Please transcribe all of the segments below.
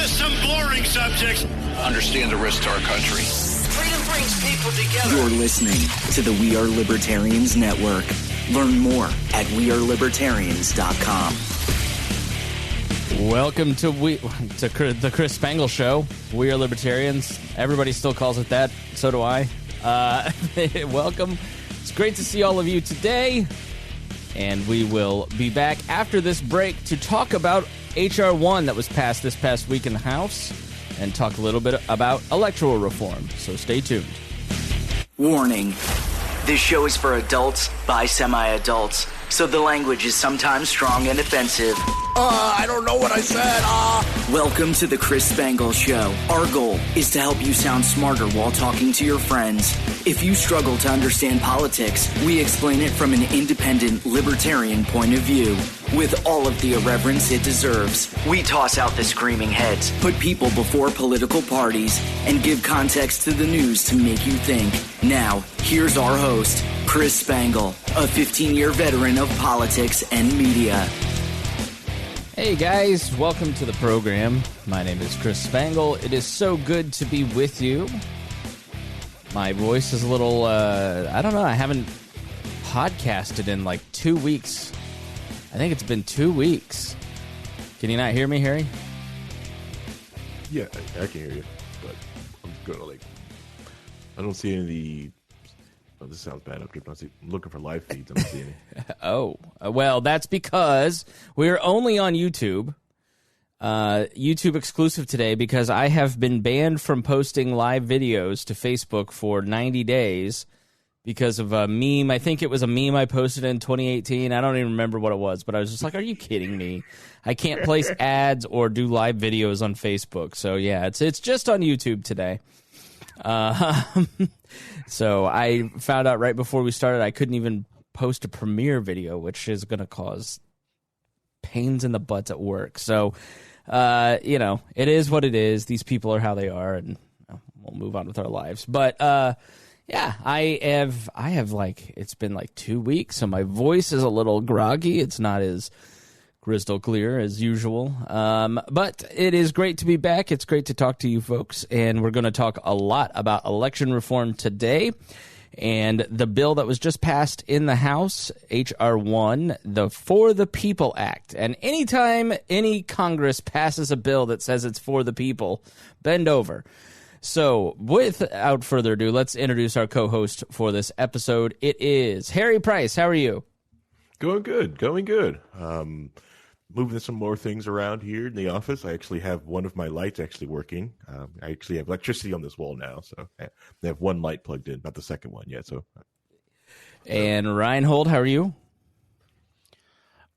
some boring subjects. Understand the risk to our country. Freedom brings people together. You're listening to the We Are Libertarians Network. Learn more at wearelibertarians.com. Welcome to the Chris Spangle Show. We Are Libertarians. Everybody still calls it that. So do I. Welcome. It's great to see all of you today. And we will be back after this break to talk about HR-1 that was passed this past week in the House and talk a little bit about electoral reform. So stay tuned. Warning. This show is for adults by semi-adults, so the language is sometimes strong and offensive. I don't know what I said. Welcome to the Chris Spangle Show. Our goal is to help you sound smarter while talking to your friends. If you struggle to understand politics, we explain it from an independent, libertarian point of view. With all of the irreverence it deserves, we toss out the screaming heads, put people before political parties, and give context to the news to make you think. Now, here's our host, Chris Spangle, a 15-year veteran of politics and media. Hey guys, welcome to the program. My name is Chris Spangle. It is so good to be with you. My voice is a little, I don't know, I haven't podcasted in like 2 weeks. I think it's been 2 weeks. Can you not hear me, Harry? Yeah, I can hear you, but I'm gonna I don't see any of the. Oh, this sounds bad. I'm looking for live feeds. I don't see any. Oh, well, that's because we're only on YouTube. YouTube exclusive today because I have been banned from posting live videos to Facebook for 90 days because of a meme. I think it was a meme I posted in 2018. I don't even remember what it was, but I was just like, are you kidding me? I can't place ads or do live videos on Facebook. So, yeah, it's just on YouTube today. So I found out right before we started I couldn't even post a premiere video, which is going to cause pains in the butts at work. So, it is what it is. These people are how they are, and we'll move on with our lives. But, yeah, I have it's been like 2 weeks, so my voice is a little groggy. It's not as crystal clear as usual. But it is great to be back. It's great to talk to you folks. And we're going to talk a lot about election reform today and the bill that was just passed in the House, HR-1, the For the People Act. And anytime any Congress passes a bill that says it's for the people, bend over. So without further ado, let's introduce our co-host for this episode. It is Harry Price. How are you? Going good. Moving some more things around here in the office. I actually have one of my lights actually working. I actually have electricity on this wall now, so I have one light plugged in, not the second one yet. And Rhinehold, how are you?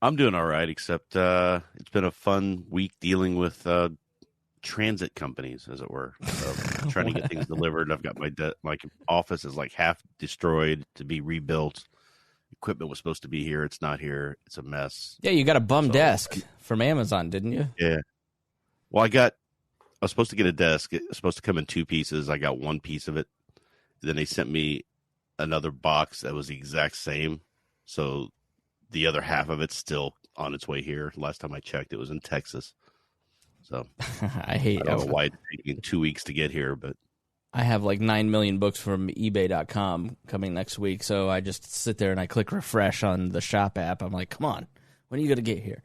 I'm doing all right, except it's been a fun week dealing with transit companies, as it were. So trying to get things delivered. I've got my office is like half destroyed to be rebuilt. Equipment was supposed to be here. It's not here. It's a mess. Yeah, you got a bum desk from Amazon, didn't you? Yeah. Well, I was supposed to get a desk. It was supposed to come in 2 pieces. I got one piece of it. Then they sent me another box that was the exact same. So the other half of it's still on its way here. Last time I checked, it was in Texas. So I don't know why it's taking 2 weeks to get here, but I have like 9 million books from eBay.com coming next week, so I just sit there and I click refresh on the shop app. I'm like, come on, when are you going to get here?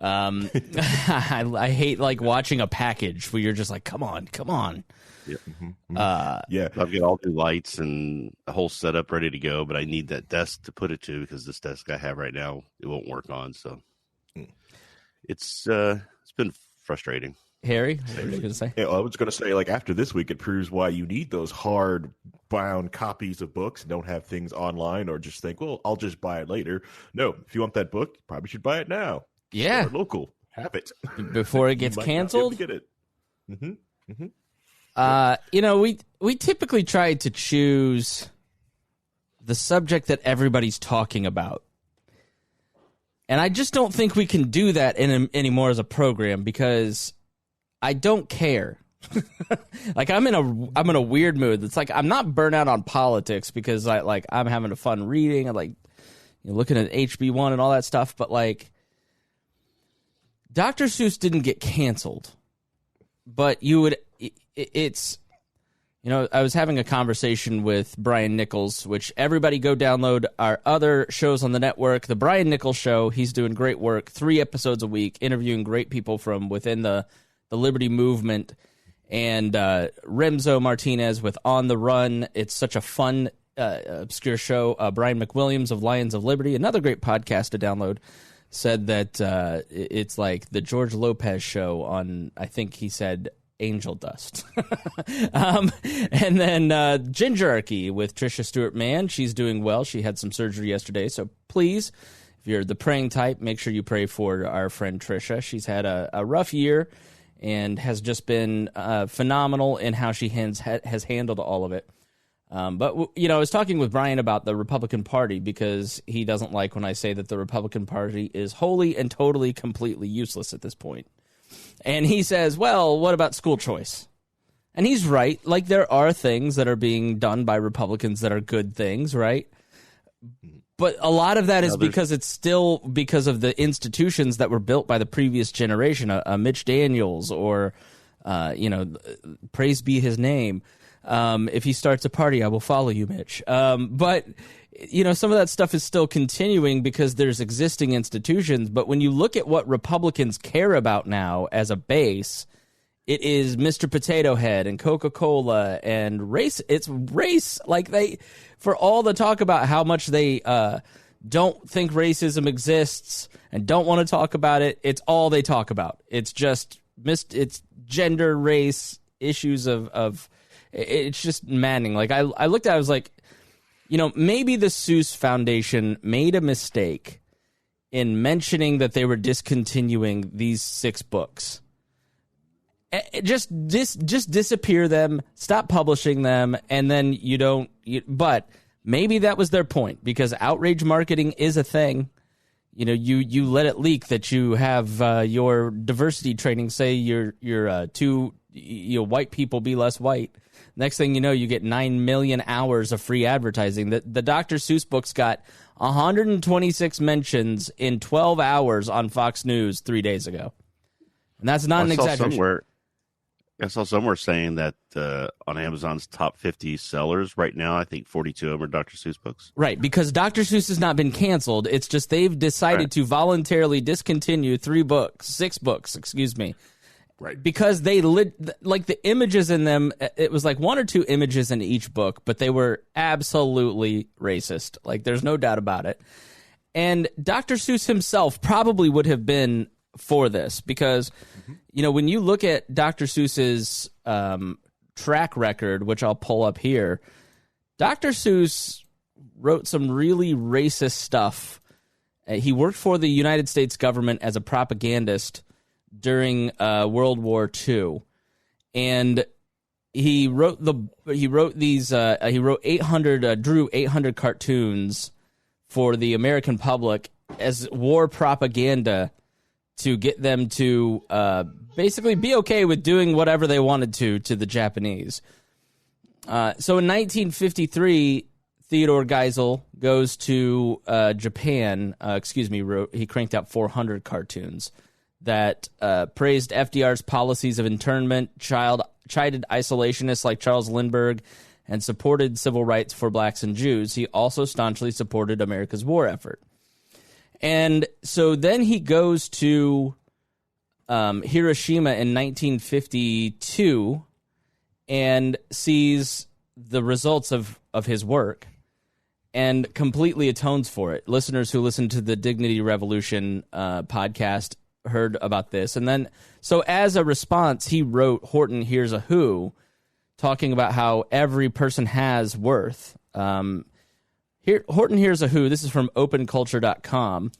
I hate like watching a package where you're just like, come on. Yeah. Yeah, I've got all new lights and a whole setup ready to go, but I need that desk to put it to because this desk I have right now, it won't work on. So it's been frustrating. Harry, what were you going to say? Yeah, I was going to say, after this week, it proves why you need those hard-bound copies of books. Don't have things online or just think, well, I'll just buy it later. No, if you want that book, you probably should buy it now. Yeah. Start local. Have it. Before it gets canceled? Get it. We typically try to choose the subject that everybody's talking about. And I just don't think we can do that anymore as a program because I don't care. I'm in a weird mood. It's like I'm not burnt out on politics because I'm having a fun reading and looking at HB1 and all that stuff. But Dr. Seuss didn't get canceled. but it's, I was having a conversation with Brian Nichols, which everybody go download our other shows on the network. The Brian Nichols Show, he's doing great work, 3 episodes a week, interviewing great people from within the Liberty movement. And Remzo Martinez with On the Run. It's such a fun, obscure show. Brian McWilliams of Lions of Liberty, another great podcast to download, said that it's like the George Lopez show on, I think he said, angel dust. And then Gingerarchy with Trisha Stewart-Mann. She's doing well. She had some surgery yesterday. So please, if you're the praying type, make sure you pray for our friend Trisha. She's had a rough year and has just been phenomenal in how she has handled all of it. But I was talking with Brian about the Republican Party because he doesn't like when I say that the Republican Party is wholly and totally, completely useless at this point. And he says, well, what about school choice? And he's right. Like, there are things that are being done by Republicans that are good things, right? But a lot of that is because it's still because of the institutions that were built by the previous generation, Mitch Daniels or, praise be his name. If he starts a party, I will follow you, Mitch. But some of that stuff is still continuing because there's existing institutions. But when you look at what Republicans care about now as a base, it is Mr. Potato Head and Coca-Cola and race. It's race. Like, for all the talk about how much they don't think racism exists and don't want to talk about it, it's all they talk about. It's just it's gender, race, issues of it's just maddening. Like, I looked at it, I was like, maybe the Suess Foundation made a mistake in mentioning that they were discontinuing these 6 books. Just disappear them, stop publishing them, and then but maybe that was their point, because outrage marketing is a thing. You let it leak that you have your diversity training, say you're white people be less white. Next thing you know, you get 9 million hours of free advertising. The Dr. Seuss books got 126 mentions in 12 hours on Fox News 3 days ago. And that's not an exaggeration. I saw somewhere saying that on Amazon's top 50 sellers right now, I think 42 of them are Dr. Seuss books. Right, because Dr. Seuss has not been canceled. It's just they've decided to voluntarily discontinue 6 books, excuse me. Right. Because they like the images in them, it was like 1 or 2 images in each book, but they were absolutely racist. Like, there's no doubt about it. And Dr. Seuss himself probably would have been for this because, when you look at Dr. Seuss's track record, which I'll pull up here, Dr. Seuss wrote some really racist stuff. He worked for the United States government as a propagandist during World War II, and he wrote 800 drew 800 cartoons for the American public as war propaganda to get them to basically be okay with doing whatever they wanted to the Japanese. So in 1953, Theodore Geisel goes to Japan. He cranked out 400 cartoons that praised FDR's policies of internment, chided isolationists like Charles Lindbergh, and supported civil rights for blacks and Jews. He also staunchly supported America's war effort. And so then he goes to Hiroshima in 1952 and sees the results of his work and completely atones for it. Listeners who listen to the Dignity Revolution podcast heard about this. And then, so as a response, he wrote Horton Hears a Who, talking about how every person has worth. Horton Hears a Who, this is from openculture.com.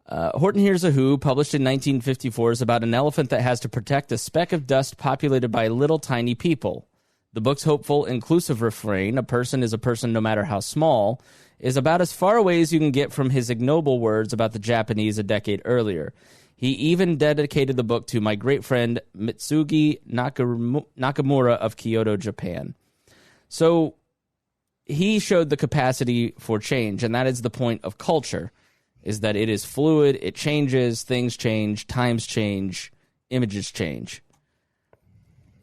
Horton Hears a Who, published in 1954, is about an elephant that has to protect a speck of dust populated by little tiny people. The book's hopeful, inclusive refrain, "A person is a person no matter how small," is about as far away as you can get from his ignoble words about the Japanese a decade earlier. He even dedicated the book to my great friend Mitsugi Nakamura of Kyoto, Japan. So he showed the capacity for change, and that is the point of culture, is that it is fluid, it changes, things change, times change, images change.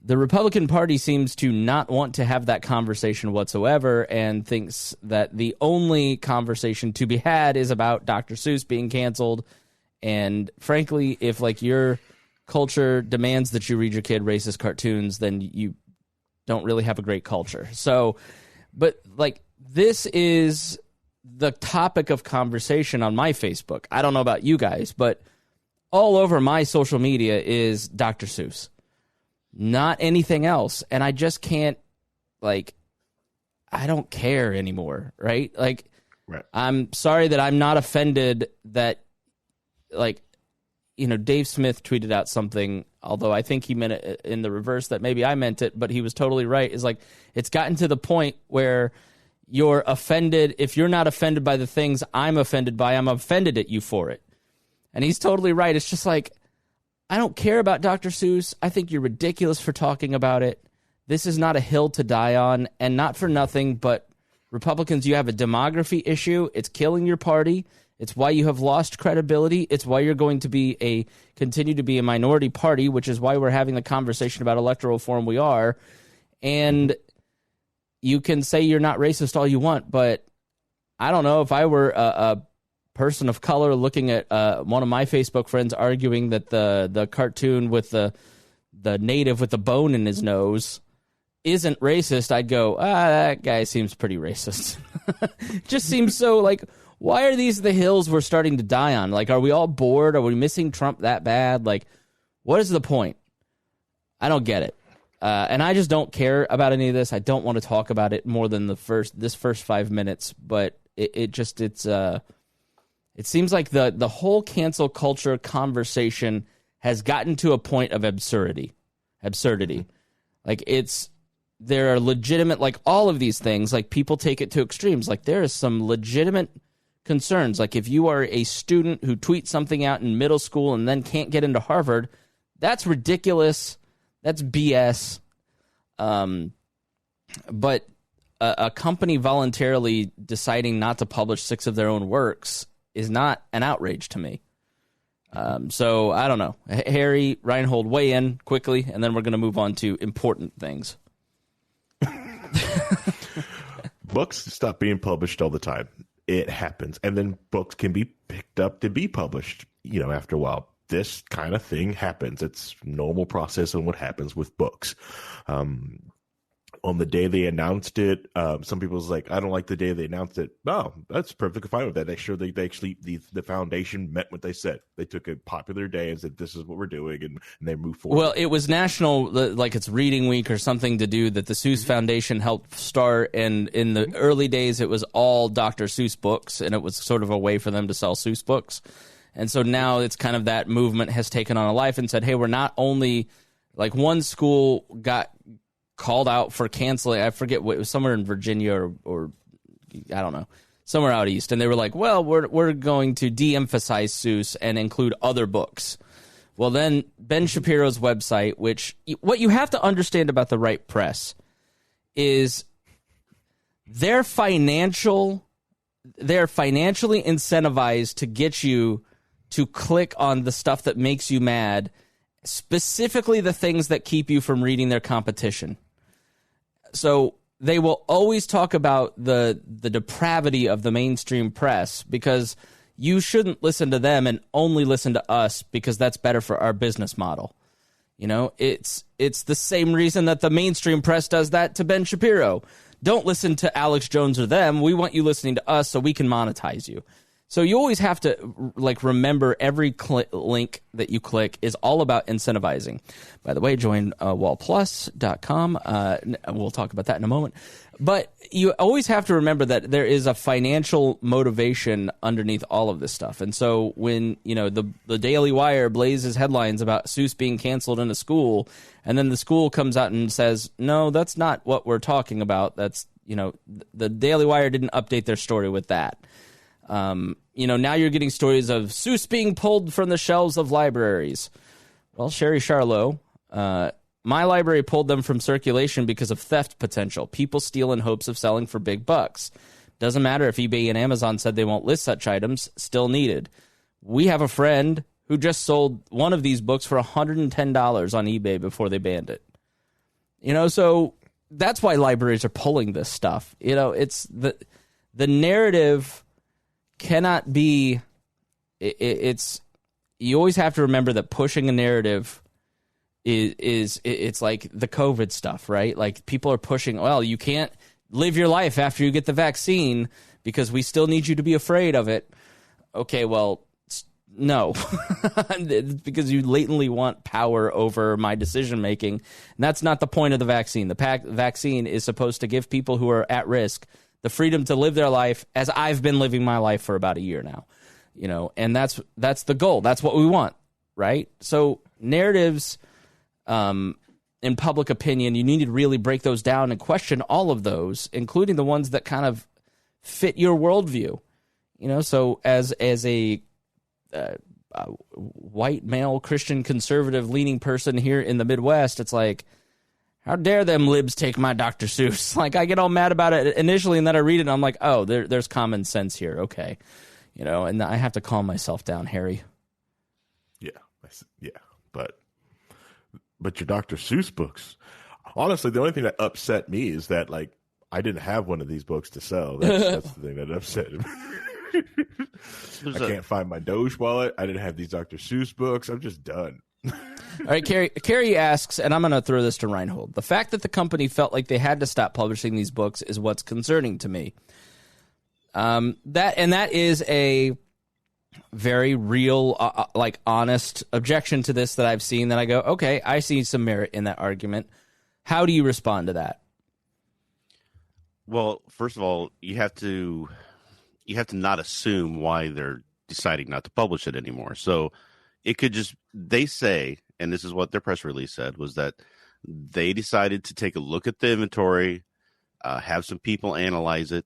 The Republican Party seems to not want to have that conversation whatsoever and thinks that the only conversation to be had is about Dr. Seuss being canceled. And frankly, if like your culture demands that you read your kid racist cartoons, then you don't really have a great culture. So, but like this is the topic of conversation on my Facebook. I don't know about you guys, but all over my social media is Dr. Seuss. Not anything else. And I just can't, like, I don't care anymore, right? Like, right. I'm sorry that I'm not offended that, like, you know, Dave Smith tweeted out something, although I think he meant it in the reverse, that maybe I meant it, but he was totally right. Is like, it's gotten to the point where you're offended. If you're not offended by the things I'm offended by, I'm offended at you for it. And he's totally right. It's just like, I don't care about Dr. Seuss. I think you're ridiculous for talking about it. This is not a hill to die on, and not for nothing, but Republicans, you have a demography issue. It's killing your party. It's why you have lost credibility. It's why you're going to continue to be a minority party, which is why we're having the conversation about electoral reform we are. And you can say you're not racist all you want, but I don't know if I were a person of color looking at one of my Facebook friends arguing that the cartoon with the native with the bone in his nose isn't racist, I'd go, that guy seems pretty racist. Just seems so like, why are these the hills we're starting to die on? Like, are we all bored? Are we missing Trump that bad? Like, what is the point? I don't get it. And I just don't care about any of this. I don't want to talk about it more than this first 5 minutes, but it seems like the whole cancel culture conversation has gotten to a point of absurdity. Like there are legitimate, like all of these things, like people take it to extremes. Like there is some legitimate concerns. Like if you are a student who tweets something out in middle school and then can't get into Harvard, that's ridiculous. That's BS. But a company voluntarily deciding not to publish 6 of their own works is not an outrage to me. So I don't know. Harry, Rhinehold, weigh in quickly, and then we're going to move on to important things. Books stop being published all the time. It happens. And then books can be picked up to be published, after a while. This kind of thing happens. It's normal process and what happens with books. On the day they announced it, some people was like, I don't like the day they announced it. No, that's perfectly fine with that. The foundation meant what they said. They took a popular day and said, this is what we're doing, and they moved forward. Well, it was national, like it's Reading Week or something to do that the Seuss Foundation helped start, and in the early days it was all Dr. Seuss books, and it was sort of a way for them to sell Seuss books. And so now it's kind of that movement has taken on a life and said, hey, we're not only, like one school got called out for canceling, I forget what, it was somewhere in Virginia or I don't know, somewhere out east. And they were like, well, we're going to de-emphasize Seuss and include other books. Well, then Ben Shapiro's website, which what you have to understand about the right press is they're financially incentivized to get you to click on the stuff that makes you mad, specifically the things that keep you from reading their competition. So they will always talk about the depravity of the mainstream press because you shouldn't listen to them and only listen to us because that's better for our business model. It's the same reason that the mainstream press does that to Ben Shapiro. Don't listen to Alex Jones or them. We want you listening to us so we can monetize you. So you always have to remember every link that you click is all about incentivizing. By the way, join wallplus.com. We'll talk about that in a moment. But you always have to remember that there is a financial motivation underneath all of this stuff. And so when, the Daily Wire blazes headlines about Seuss being canceled in a school, and then the school comes out and says, no, that's not what we're talking about. That's, the Daily Wire didn't update their story with that. Now you're getting stories of Seuss being pulled from the shelves of libraries. Well, Sherry Charlot, my library pulled them from circulation because of theft potential. People steal in hopes of selling for big bucks. Doesn't matter if eBay and Amazon said they won't list such items, still needed. We have a friend who just sold one of these books for $110 on eBay before they banned it. So that's why libraries are pulling this stuff. It's the narrative cannot be. It's you always have to remember that pushing a narrative is it's like the COVID stuff, right? Like people are pushing. Well, you can't live your life after you get the vaccine because we still need you to be afraid of it. Okay, well, no, because you latently want power over my decision making. And that's not the point of the vaccine. The vaccine is supposed to give people who are at risk the freedom to live their life as I've been living my life for about a year now. And that's the goal. That's what we want, right? So narratives in public opinion, you need to really break those down and question all of those, including the ones that kind of fit your worldview. So as a white male Christian conservative leaning person here in the Midwest, it's like, how dare them libs take my Dr. Seuss? Like, I get all mad about it initially, and then I read it, and I'm like, oh, there's common sense here. Okay. And I have to calm myself down, Harry. Yeah. But your Dr. Seuss books, honestly, the only thing that upset me is that, like, I didn't have one of these books to sell. That's the thing that upset me. I can't find my Doge wallet. I didn't have these Dr. Seuss books. I'm just done. All right, Carrie asks, and I'm going to throw this to Rhinehold. The fact that the company felt like they had to stop publishing these books is what's concerning to me. That is a very real, honest objection to this that I've seen. That I go, okay, I see some merit in that argument. How do you respond to that? Well, first of all, you have to not assume why they're deciding not to publish it anymore. So it could just, they say, and this is what their press release said, was that they decided to take a look at the inventory, have some people analyze it,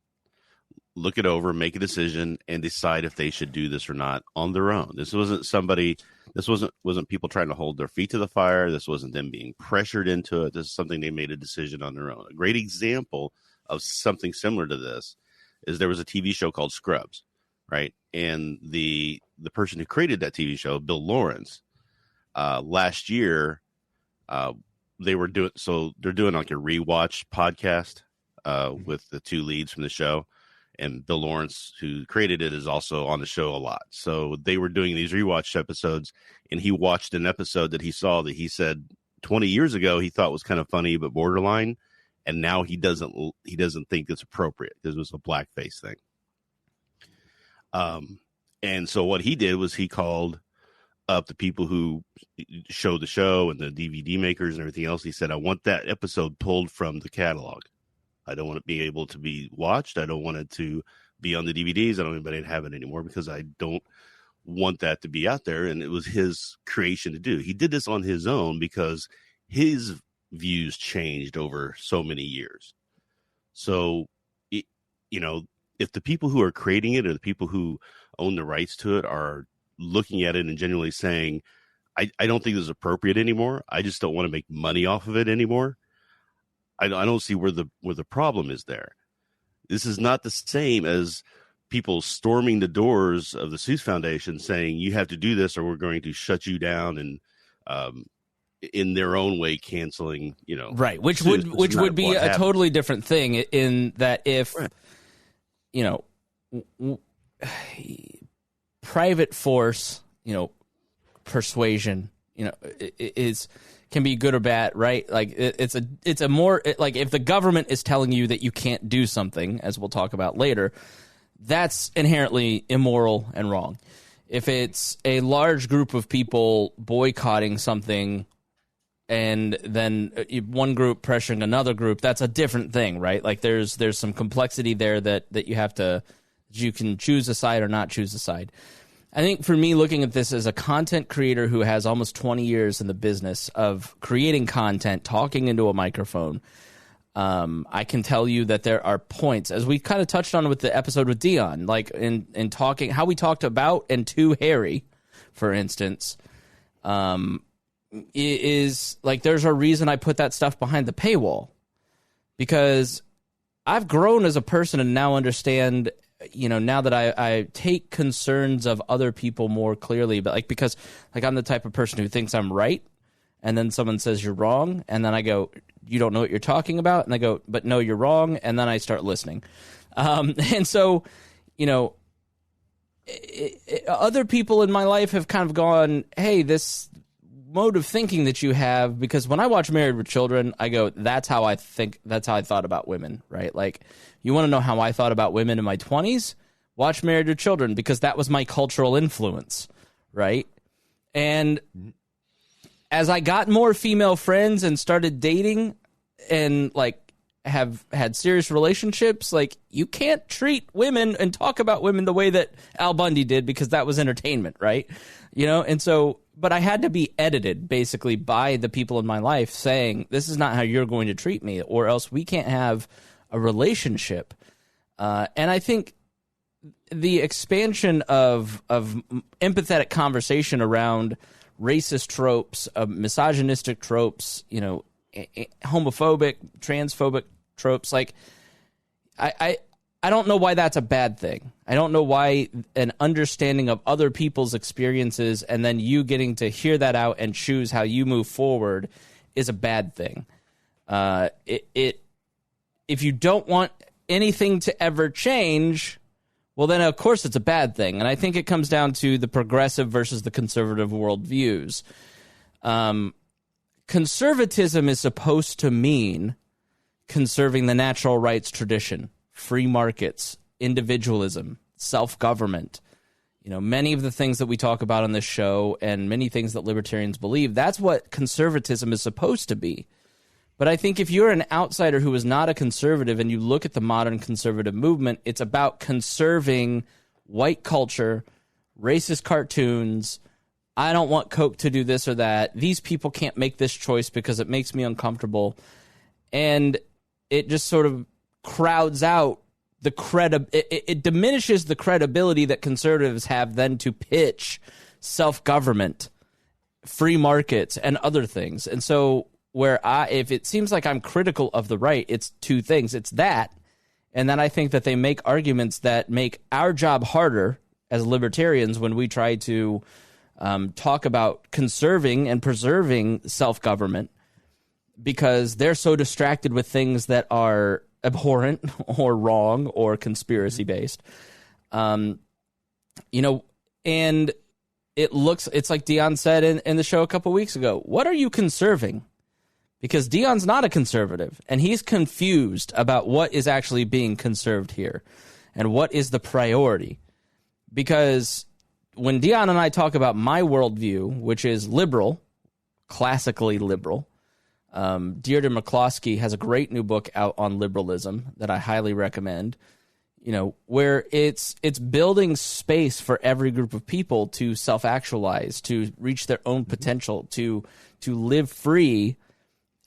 look it over, make a decision, and decide if they should do this or not on their own. This wasn't people trying to hold their feet to the fire. This wasn't them being pressured into it. This is something they made a decision on their own. A great example of something similar to this is there was a TV show called Scrubs, right? And the person who created that TV show, Bill Lawrence, last year, they're doing like a rewatch podcast with the two leads from the show. And Bill Lawrence, who created it, is also on the show a lot. So they were doing these rewatch episodes, and he watched an episode that he saw that he said 20 years ago he thought was kind of funny but borderline, and now he doesn't think it's appropriate because it was a blackface thing. And so what he did was he called up the people who show the show and the DVD makers and everything else. He said, I want that episode pulled from the catalog. I don't want it to be able to be watched. I don't want it to be on the DVDs. I don't want anybody to have it anymore because I don't want that to be out there. And it was his creation to do. He did this on his own because his views changed over so many years. So, if the people who are creating it or the people who own the rights to it are looking at it and genuinely saying, I don't think this is appropriate anymore. I just don't want to make money off of it anymore. I don't see where the problem is there. This is not the same as people storming the doors of the Seuss Foundation saying you have to do this or we're going to shut you down and in their own way canceling, right, which would be a totally different thing in that if private force, persuasion, can be good or bad, right? Like it's a more like if the government is telling you that you can't do something, as we'll talk about later, that's inherently immoral and wrong. If it's a large group of people boycotting something and then one group pressuring another group, that's a different thing, right? Like there's some complexity there that you can choose a side or not choose a side. I think for me, looking at this as a content creator who has almost 20 years in the business of creating content, talking into a microphone, I can tell you that there are points, as we kind of touched on with the episode with Dion, like in talking, how we talked about and to Harry, for instance, is like there's a reason I put that stuff behind the paywall, because I've grown as a person and now understand, now that I take concerns of other people more clearly, but because I'm the type of person who thinks I'm right and then someone says you're wrong, and then I go, you don't know what you're talking about, and they go, but no, you're wrong, and then I start listening. And so, other people in my life have kind of gone, hey, this mode of thinking that you have, because when I watch Married with Children, I go, that's how I think, that's how I thought about women, right? Like, you want to know how I thought about women in my 20s? Watch Married with Children, because that was my cultural influence, right? And as I got more female friends and started dating and like have had serious relationships, like, you can't treat women and talk about women the way that Al Bundy did, because that was entertainment, right? And so, but I had to be edited basically by the people in my life saying, this is not how you're going to treat me, or else we can't have a relationship. And I think the expansion of empathetic conversation around racist tropes, misogynistic tropes, homophobic, transphobic tropes, like, I don't know why that's a bad thing. I don't know why an understanding of other people's experiences and then you getting to hear that out and choose how you move forward is a bad thing. If you don't want anything to ever change, well, then of course it's a bad thing. And I think it comes down to the progressive versus the conservative worldviews. Conservatism is supposed to mean conserving the natural rights tradition, free markets, individualism, self-government. Many of the things that we talk about on this show and many things that libertarians believe, that's what conservatism is supposed to be. But I think if you're an outsider who is not a conservative and you look at the modern conservative movement, it's about conserving white culture, racist cartoons. I don't want Coke to do this or that. These people can't make this choice because it makes me uncomfortable. And it just sort of crowds out the it diminishes the credibility that conservatives have then to pitch self-government, free markets, and other things. And so if it seems like I'm critical of the right, it's two things. It's that, and then I think that they make arguments that make our job harder as libertarians when we try to talk about conserving and preserving self-government, because they're so distracted with things that are abhorrent or wrong or conspiracy-based. And it's like Dion said in the show a couple weeks ago, what are you conserving? Because Dion's not a conservative, and he's confused about what is actually being conserved here and what is the priority. Because when Dion and I talk about my worldview, which is liberal, classically liberal, Deirdre McCloskey has a great new book out on liberalism that I highly recommend, where it's building space for every group of people to self-actualize, to reach their own potential, to live free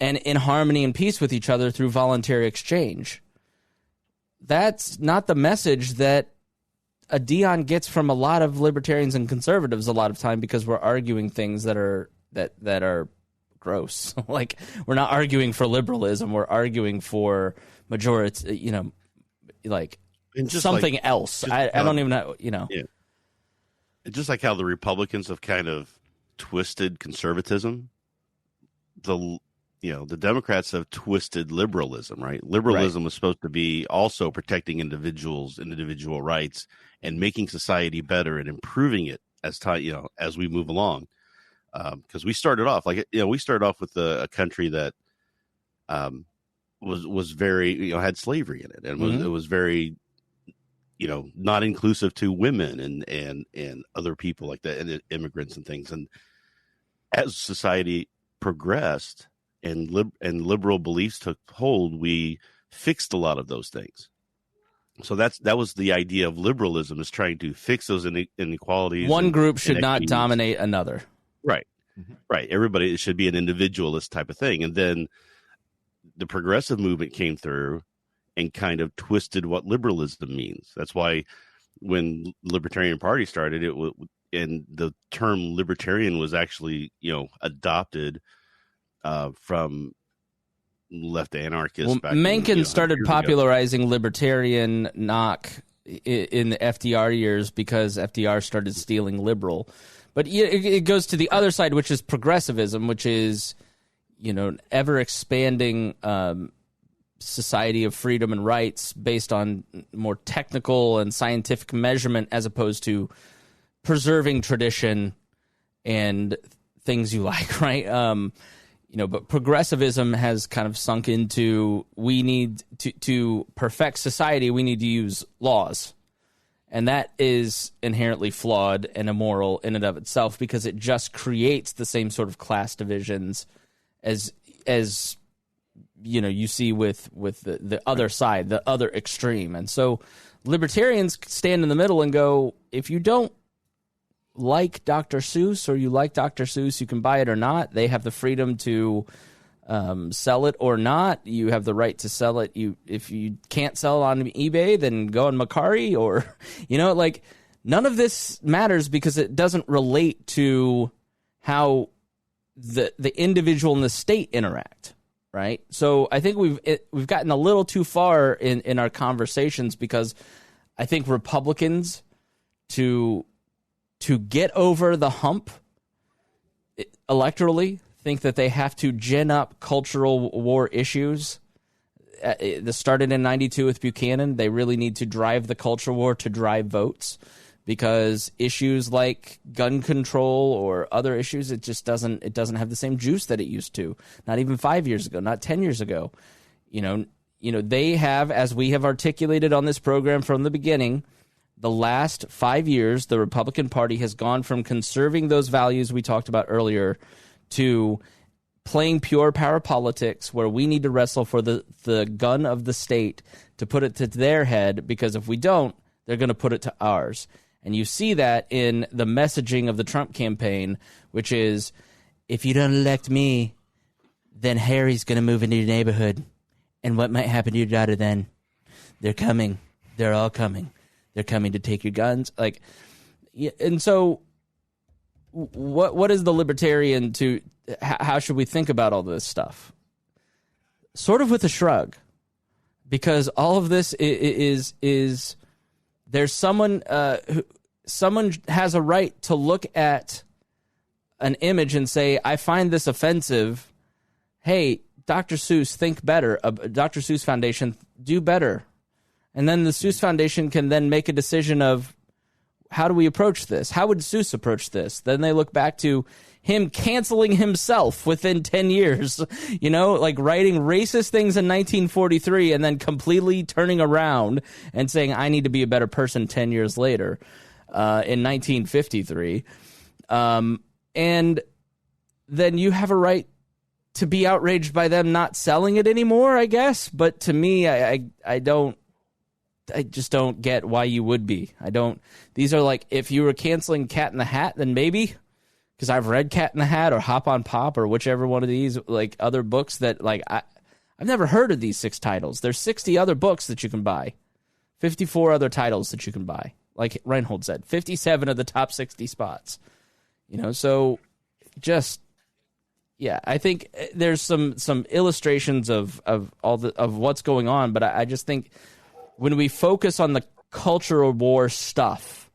and in harmony and peace with each other through voluntary exchange. That's not the message that a Dion gets from a lot of libertarians and conservatives a lot of time, because we're arguing things that are gross. Like, we're not arguing for liberalism, we're arguing for majority, like something else. I don't even know, Yeah. Just like how the Republicans have kind of twisted conservatism, the Democrats have twisted liberalism, right? Liberalism was supposed to be also protecting individuals and individual rights and making society better and improving it as time, as we move along. Because we started off with a country that was very, had slavery in it, and it was very, not inclusive to women and other people like that, and immigrants and things. And as society progressed and liberal beliefs took hold, we fixed a lot of those things. So that was the idea of liberalism, is trying to fix those inequalities. One group should not dominate another. Right. Right. Everybody, it should be an individualist type of thing. And then the progressive movement came through and kind of twisted what liberalism means. That's why when Libertarian Party started, and the term libertarian was actually, adopted from left anarchists. Well, Mencken started popularizing libertarian knock in the FDR years because FDR started stealing liberal. But it goes to the other side, which is progressivism, which is, ever expanding society of freedom and rights based on more technical and scientific measurement, as opposed to preserving tradition and things you like, right? But progressivism has kind of sunk into, we need to perfect society, we need to use laws. And that is inherently flawed and immoral in and of itself, because it just creates the same sort of class divisions as you see with the other side, the other extreme. And so libertarians stand in the middle and go, if you don't like Dr. Seuss, or you like Dr. Seuss, you can buy it or not. They have the freedom to sell it or not. You have the right to sell it. If you can't sell it on eBay, then go on Macari, or none of this matters, because it doesn't relate to how the individual and the state interact, right? So I think we've gotten a little too far in our conversations, because I think Republicans to get over the hump electorally think that they have to gin up cultural war issues. This started in 92 with Buchanan. They really need to drive the culture war to drive votes, because issues like gun control or other issues, it doesn't have the same juice that it used to. Not even 5 years ago, not 10 years ago. They have, as we have articulated on this program from the beginning, the last 5 years, the Republican Party has gone from conserving those values we talked about earlier to playing pure power politics, where we need to wrestle for the gun of the state to put it to their head, because if we don't, they're going to put it to ours. And you see that in the messaging of the Trump campaign, which is, if you don't elect me, then Harry's going to move into your neighborhood. And what might happen to your daughter then? They're coming. They're all coming. They're coming to take your guns. And so what is the libertarian to, how should we think about all this stuff? Sort of with a shrug, because all of this is there's someone has a right to look at an image and say, I find this offensive. Hey, Dr. Seuss, think better. Dr. Seuss Foundation, do better. And then the Suess Foundation can then make a decision of, how do we approach this? How would Seuss approach this? Then they look back to him canceling himself within 10 years, writing racist things in 1943 and then completely turning around and saying, I need to be a better person 10 years later in 1953. And then you have a right to be outraged by them not selling it anymore, I guess. But to me, I just don't get why you would be. These are like, if you were canceling Cat in the Hat, then maybe, because I've read Cat in the Hat or Hop on Pop or whichever one of these, other books that, I've never heard of these 6 titles. There's 60 other books that you can buy, 54 other titles that you can buy. Like Rhinehold said, 57 of the top 60 spots. So just, yeah, I think there's some illustrations of what's going on, but I just think, when we focus on the cultural war stuff,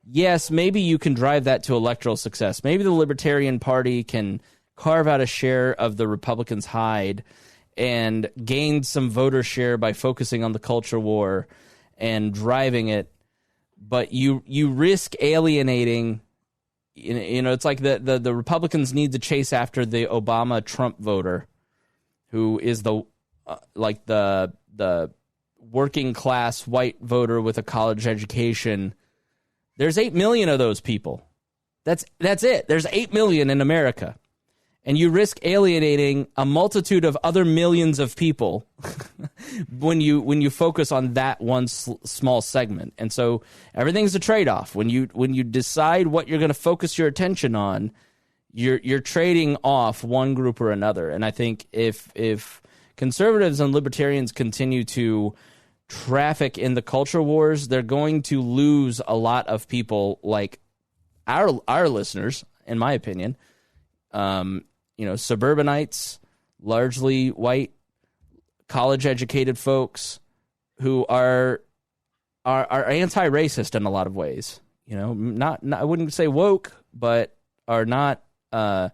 yes, maybe you can drive that to electoral success. Maybe the Libertarian Party can carve out a share of the Republicans' hide and gain some voter share by focusing on the culture war and driving it. But you risk alienating. It's like the Republicans need to chase after the Obama-Trump voter, who is the working class white voter with a college education. There's 8 million of those people. That's it. There's 8 million in America. And you risk alienating a multitude of other millions of people when you focus on that one small segment. And so everything's a trade-off. When you decide what you're going to focus your attention on, you're trading off one group or another. And I think if conservatives and libertarians continue to traffic in the culture wars, they're going to lose a lot of people like our listeners, in my opinion. Suburbanites, largely white, college-educated folks who are anti-racist in a lot of ways. I wouldn't say woke, but are not going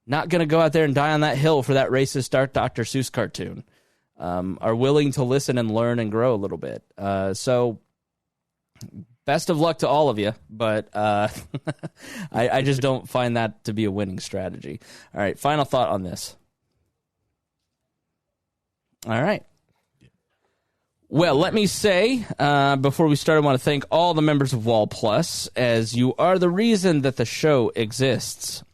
to go out there and die on that hill for that racist Dr. Seuss cartoon. Are willing to listen and learn and grow a little bit. So best of luck to all of you, but I just don't find that to be a winning strategy. All right, final thought on this. All right. Well, let me say, before we start, I want to thank all the members of Wall Plus, as you are the reason that the show exists.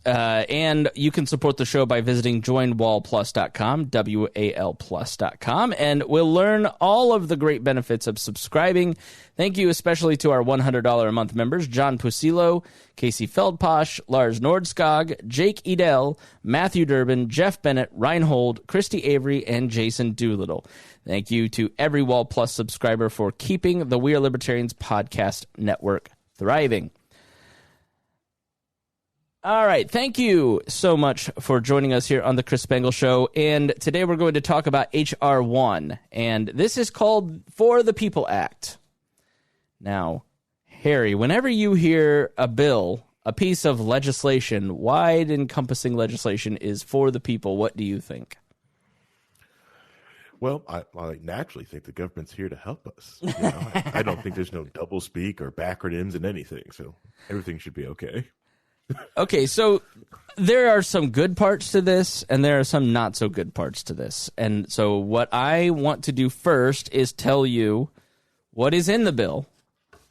And you can support the show by visiting joinwallplus.com, WAL+.com, and we'll learn all of the great benefits of subscribing. Thank you especially to our $100 a month members, John Pusilo, Casey Feldposh, Lars Nordskog, Jake Edel, Matthew Durbin, Jeff Bennett, Rhinehold, Christy Avery, and Jason Doolittle. Thank you to every Wall Plus subscriber for keeping the We Are Libertarians podcast network thriving. All right, thank you so much for joining us here on the Chris Spangle Show, and today we're going to talk about HR-1, and this is called For the People Act. Now, Harry, whenever you hear a bill, a piece of legislation, wide encompassing legislation is for the people, what do you think? Well, I naturally think the government's here to help us. You know, I don't think there's no doublespeak or backronyms in anything, so everything should be okay. Okay, so there are some good parts to this, and there are some not so good parts to this. And so what I want to do first is tell you what is in the bill,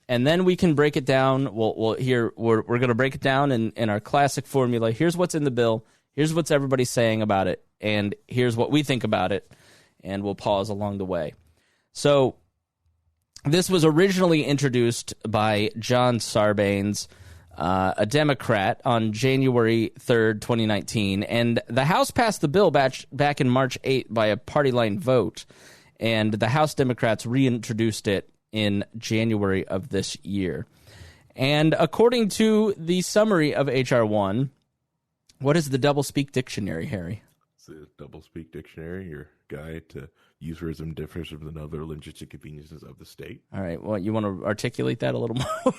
and then we can break it down. We're going to break it down in our classic formula. Here's what's in the bill. Here's what's everybody saying about it, and here's what we think about it, and we'll pause along the way. So this was originally introduced by John Sarbanes, a Democrat, on January 3rd, 2019. And the House passed the bill back in March 8th by a party line vote. And the House Democrats reintroduced it in January of this year. And according to the summary of HR-1, what is the doublespeak dictionary, Harry? It's a doublespeak dictionary, your guide to use words and differences with other linguistic conveniences of the state. All right. Well, you want to articulate that a little more?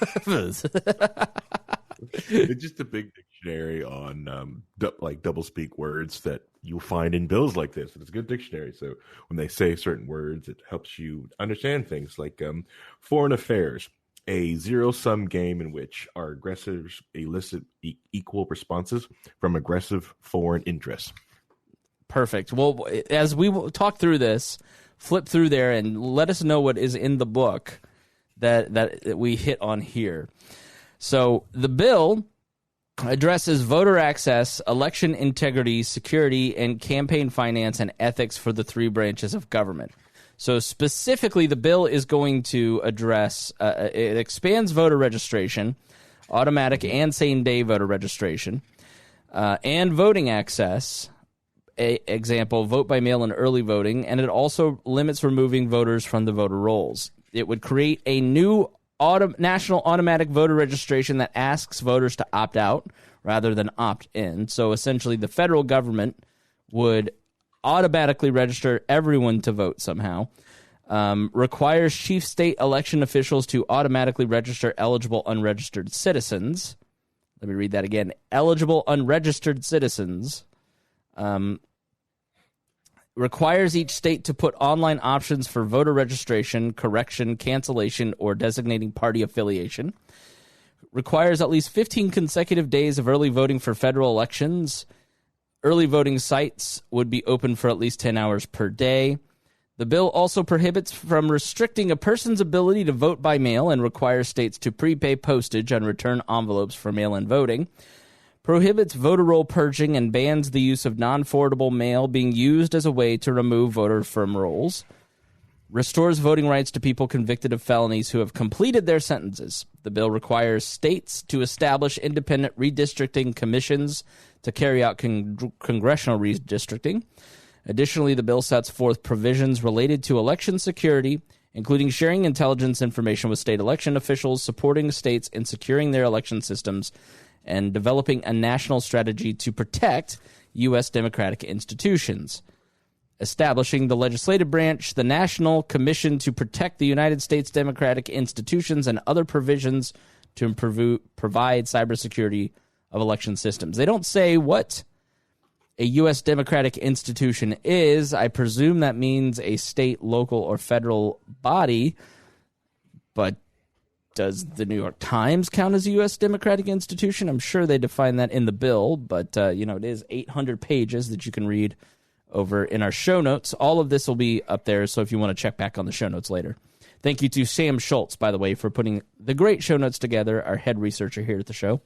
It's just a big dictionary on doublespeak words that you'll find in bills like this. It's a good dictionary. So when they say certain words, it helps you understand things like foreign affairs, a zero-sum game in which our aggressors elicit equal responses from aggressive foreign interests. Perfect. Well, as we talk through this, flip through there and let us know what is in the book that we hit on here. So the bill addresses voter access, election integrity, security, and campaign finance and ethics for the three branches of government. So specifically, the bill is going to address, it expands voter registration, automatic and same-day voter registration, and voting access, example, vote by mail and early voting, and it also limits removing voters from the voter rolls. It would create a new national automatic voter registration that asks voters to opt out rather than opt in. So essentially, the federal government would automatically register everyone to vote somehow. Requires chief state election officials to automatically register eligible unregistered citizens. Let me read that again. Eligible unregistered citizens. Requires each state to put online options for voter registration, correction, cancellation, or designating party affiliation. Requires at least 15 consecutive days of early voting for federal elections. Early voting sites would be open for at least 10 hours per day. The bill also prohibits from restricting a person's ability to vote by mail and requires states to prepay postage on return envelopes for mail-in voting. Prohibits voter roll purging and bans the use of non-forwardable mail being used as a way to remove voters from rolls. Restores voting rights to people convicted of felonies who have completed their sentences. The bill requires states to establish independent redistricting commissions to carry out congressional redistricting. Additionally, the bill sets forth provisions related to election security, including sharing intelligence information with state election officials, supporting states in securing their election systems, and developing a national strategy to protect U.S. democratic institutions. Establishing the legislative branch, the National Commission to Protect the United States Democratic Institutions, and other provisions to provide cybersecurity of election systems. They don't say what a U.S. democratic institution is. I presume that means a state, local, or federal body. But does the New York Times count as a U.S. democratic institution? I'm sure they define that in the bill, but it is 800 pages that you can read over in our show notes. All of this will be up there, so if you want to check back on the show notes later. Thank you to Sam Schultz, by the way, for putting the great show notes together, our head researcher here at the show.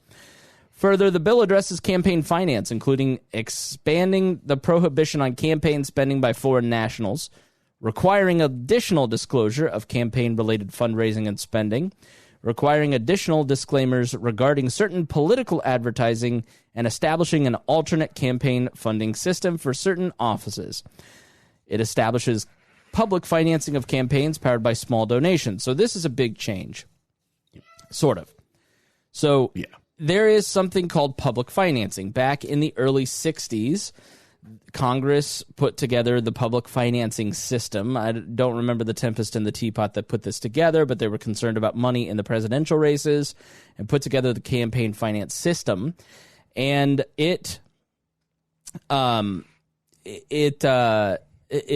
Further, the bill addresses campaign finance, including expanding the prohibition on campaign spending by foreign nationals, requiring additional disclosure of campaign-related fundraising and spending, requiring additional disclaimers regarding certain political advertising, and establishing an alternate campaign funding system for certain offices. It establishes public financing of campaigns powered by small donations. So this is a big change, sort of. So there is something called public financing. Back in the early 60s, Congress put together the public financing system. I don't remember the tempest in the teapot that put this together, but they were concerned about money in the presidential races and put together the campaign finance system. And it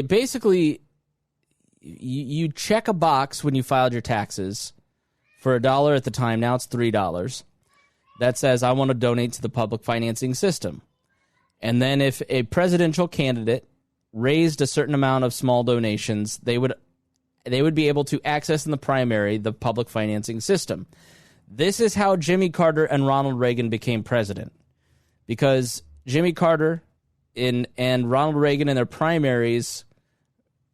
basically, you check a box when you filed your taxes for $1 at the time. Now it's $3. That says, I want to donate to the public financing system. And then if a presidential candidate raised a certain amount of small donations, they would be able to access in the primary the public financing system. This is how Jimmy Carter and Ronald Reagan became president. Because Jimmy Carter and Ronald Reagan in their primaries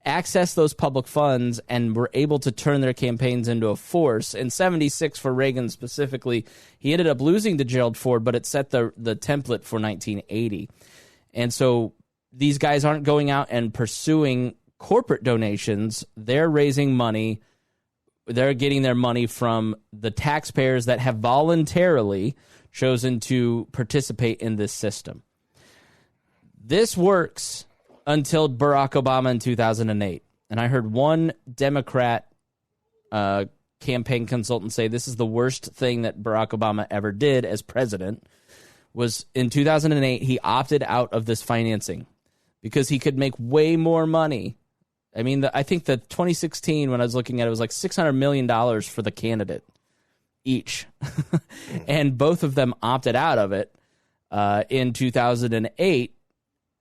accessed those public funds and were able to turn their campaigns into a force. In 76, for Reagan specifically, he ended up losing to Gerald Ford, but it set the template for 1980. And so these guys aren't going out and pursuing corporate donations. They're raising money. They're getting their money from the taxpayers that have voluntarily chosen to participate in this system. This works until Barack Obama in 2008. And I heard one Democrat campaign consultant say this is the worst thing that Barack Obama ever did as president. Was in 2008, he opted out of this financing because he could make way more money. I mean, I think the 2016, when I was looking at it, was like $600 million for the candidate each. And both of them opted out of it in 2008.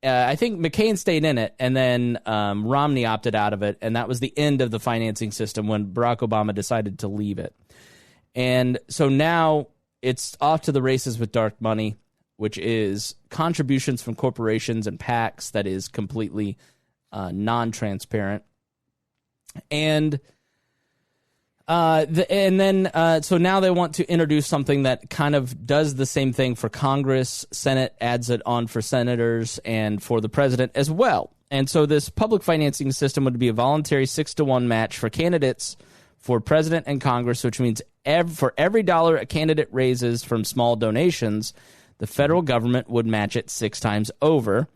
I think McCain stayed in it, and then Romney opted out of it, and that was the end of the financing system when Barack Obama decided to leave it. And so now it's off to the races with dark money, which is contributions from corporations and PACs that is completely non-transparent. And so now they want to introduce something that kind of does the same thing for Congress. Senate adds it on for senators and for the president as well. And so this public financing system would be a voluntary 6-to-1 match for candidates for president and Congress, which means for every dollar a candidate raises from small donations, the federal government would match it 6 times over.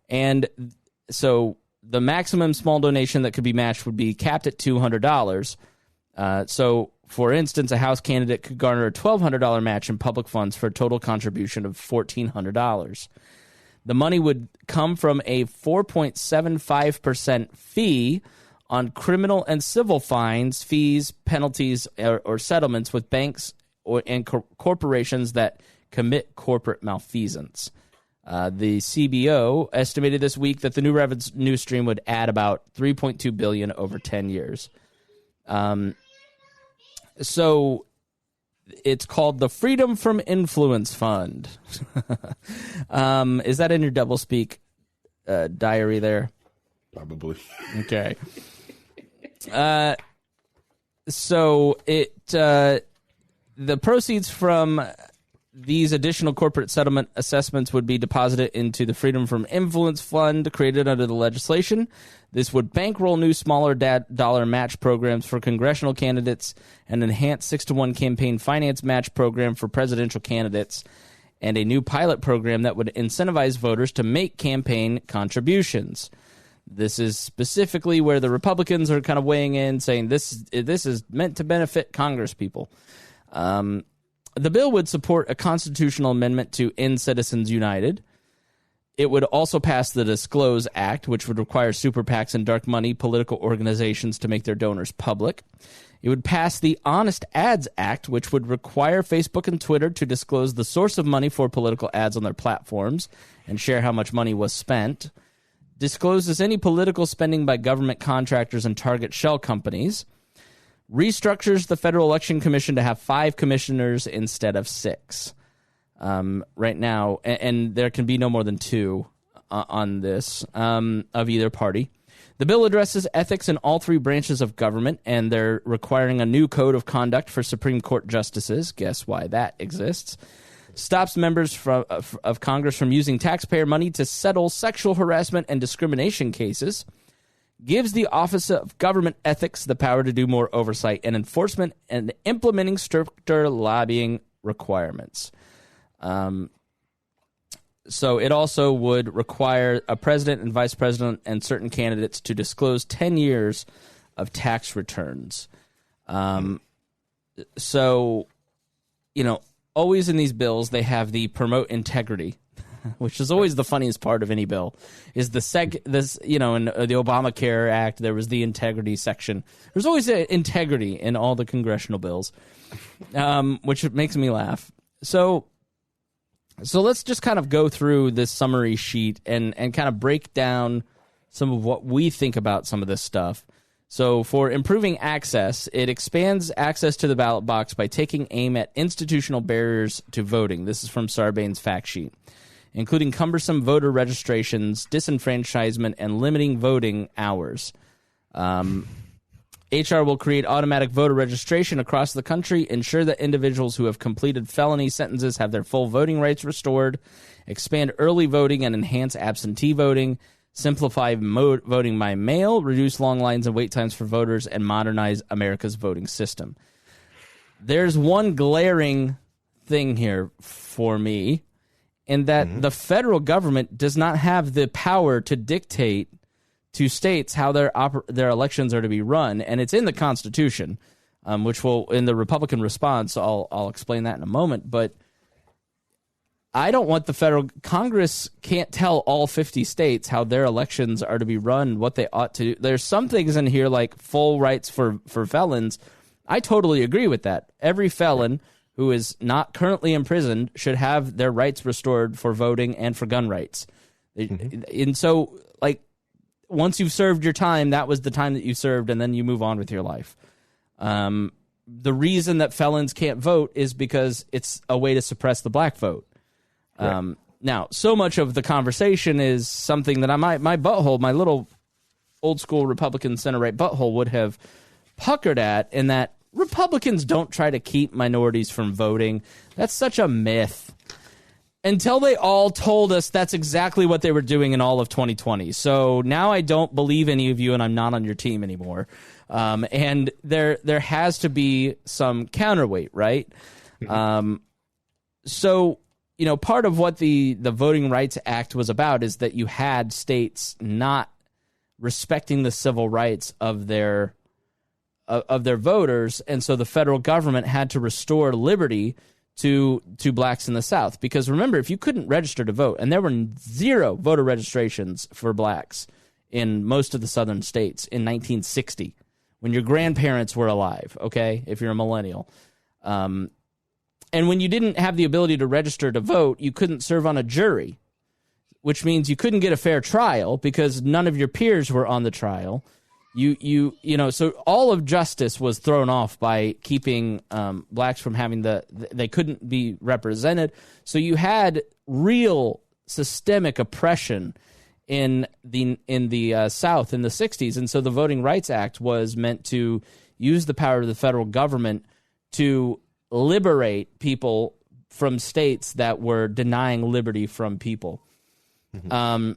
And so the maximum small donation that could be matched would be capped at $200. So, for instance, a House candidate could garner a $1,200 match in public funds for a total contribution of $1,400. The money would come from a 4.75% fee on criminal and civil fines, fees, penalties, or settlements with banks and corporations that commit corporate malfeasance. The CBO estimated this week that the new revenue stream would add about $3.2 billion over 10 years. So it's called the Freedom from Influence Fund. Is that in your doublespeak diary there? Probably. Okay. So the proceeds from these additional corporate settlement assessments would be deposited into the Freedom from Influence Fund created under the legislation. This would bankroll new smaller dollar match programs for congressional candidates, an enhanced 6-to-1 campaign finance match program for presidential candidates, and a new pilot program that would incentivize voters to make campaign contributions. This is specifically where the Republicans are kind of weighing in, saying this is meant to benefit Congress people. The bill would support a constitutional amendment to end Citizens United. It would also pass the Disclose Act, which would require super PACs and dark money political organizations to make their donors public. It would pass the Honest Ads Act, which would require Facebook and Twitter to disclose the source of money for political ads on their platforms and share how much money was spent. Discloses any political spending by government contractors and target shell companies. Restructures the Federal Election Commission to have 5 commissioners instead of 6. Right now, and there can be no more than 2 on this of either party. The bill addresses ethics in all 3 branches of government, and they're requiring a new code of conduct for Supreme Court justices. Guess why that exists. Stops members of Congress from using taxpayer money to settle sexual harassment and discrimination cases. Gives the Office of Government Ethics the power to do more oversight and enforcement and implementing stricter lobbying requirements. So it also would require a president and vice president and certain candidates to disclose 10 years of tax returns. So, always in these bills, they have the promote integrity, which is always the funniest part of any bill, is in the Obamacare Act, there was the integrity section. There's always integrity in all the congressional bills, which makes me laugh. So let's just kind of go through this summary sheet and kind of break down some of what we think about some of this stuff. So for improving access, it expands access to the ballot box by taking aim at institutional barriers to voting. This is from Sarbanes' fact sheet, including cumbersome voter registrations, disenfranchisement, and limiting voting hours. HR will create automatic voter registration across the country, ensure that individuals who have completed felony sentences have their full voting rights restored, expand early voting and enhance absentee voting, simplify voting by mail, reduce long lines and wait times for voters, and modernize America's voting system. There's one glaring thing here for me, in that the federal government does not have the power to dictate to states how their elections are to be run, and it's in the Constitution, which will, in the Republican response, I'll explain that in a moment. But I don't want the federal Congress can't tell all 50 states how their elections are to be run, what they ought to do. There's some things in here like full rights for felons. I totally agree with that. Every felon who is not currently imprisoned should have their rights restored for voting and for gun rights. And so, once you've served your time, that was the time that you served, and then you move on with your life. The reason that felons can't vote is because it's a way to suppress the black vote. Right. Now, so much of the conversation is something that my butthole, my little old-school Republican center-right butthole would have puckered at, in that Republicans don't try to keep minorities from voting. That's such a myth. Until they all told us that's exactly what they were doing in all of 2020. So now I don't believe any of you, and I'm not on your team anymore. And there has to be some counterweight, right? So, part of what the Voting Rights Act was about is that you had states not respecting the civil rights of their voters, and so the federal government had to restore liberty to blacks in the South. Because remember, if you couldn't register to vote, and there were 0 voter registrations for blacks in most of the southern states in 1960, when your grandparents were alive, okay, if you're a millennial. And when you didn't have the ability to register to vote, you couldn't serve on a jury, which means you couldn't get a fair trial because none of your peers were on the trial. So all of justice was thrown off by keeping blacks from having they couldn't be represented. So you had real systemic oppression in the South in the 60s. And so the Voting Rights Act was meant to use the power of the federal government to liberate people from states that were denying liberty from people. That's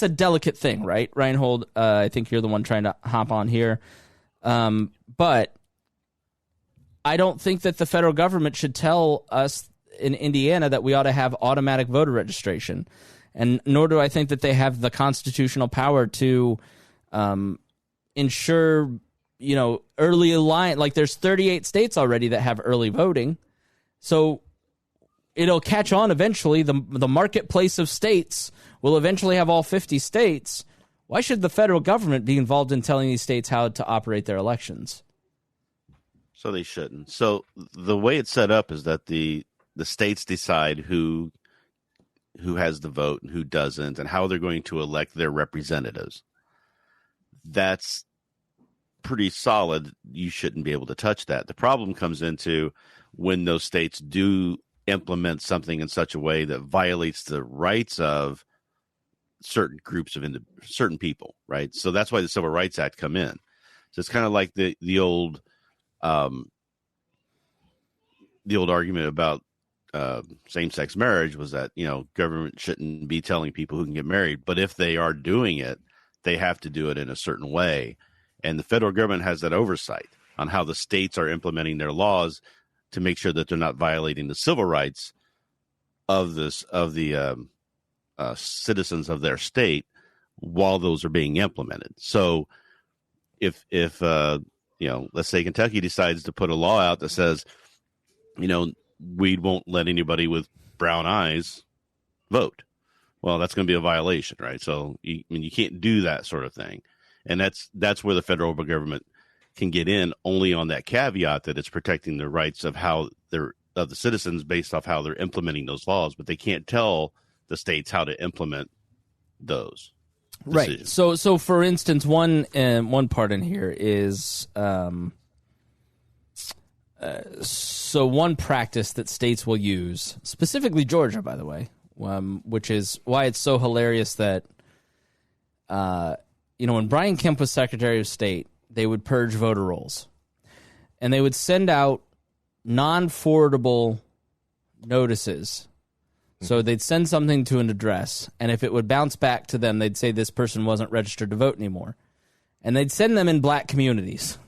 a delicate thing, right, Rhinehold? I think you're the one trying to hop on here. But I don't think that the federal government should tell us in Indiana that we ought to have automatic voter registration. And nor do I think that they have the constitutional power to ensure, early alliance. Like there's 38 states already that have early voting. So it'll catch on eventually. The marketplace of states will eventually have all 50 states. Why should the federal government be involved in telling these states how to operate their elections? So they shouldn't. So the way it's set up is that the states decide who has the vote and who doesn't, and how they're going to elect their representatives. That's pretty solid. You shouldn't be able to touch that. The problem comes into when those states do implement something in such a way that violates the rights of certain groups of certain people, right? So that's why the Civil Rights Act come in. So it's kind of like the old argument about same-sex marriage was that, government shouldn't be telling people who can get married, but if they are doing it, they have to do it in a certain way. And the federal government has that oversight on how the states are implementing their laws to make sure that they're not violating the civil rights of the citizens of their state while those are being implemented. So if let's say Kentucky decides to put a law out that says, we won't let anybody with brown eyes vote. Well, that's going to be a violation, right? So you can't do that sort of thing. And that's where the federal government can get in, only on that caveat that it's protecting the rights of of the citizens based off how they're implementing those laws, but they can't tell the states how to implement those decisions. Right. So for instance, one part in here is so one practice that states will use, specifically Georgia, by the way, which is why it's so hilarious that when Brian Kemp was Secretary of State, they would purge voter rolls, and they would send out non-forwardable notices. So they'd send something to an address, and if it would bounce back to them, they'd say this person wasn't registered to vote anymore. And they'd send them in black communities.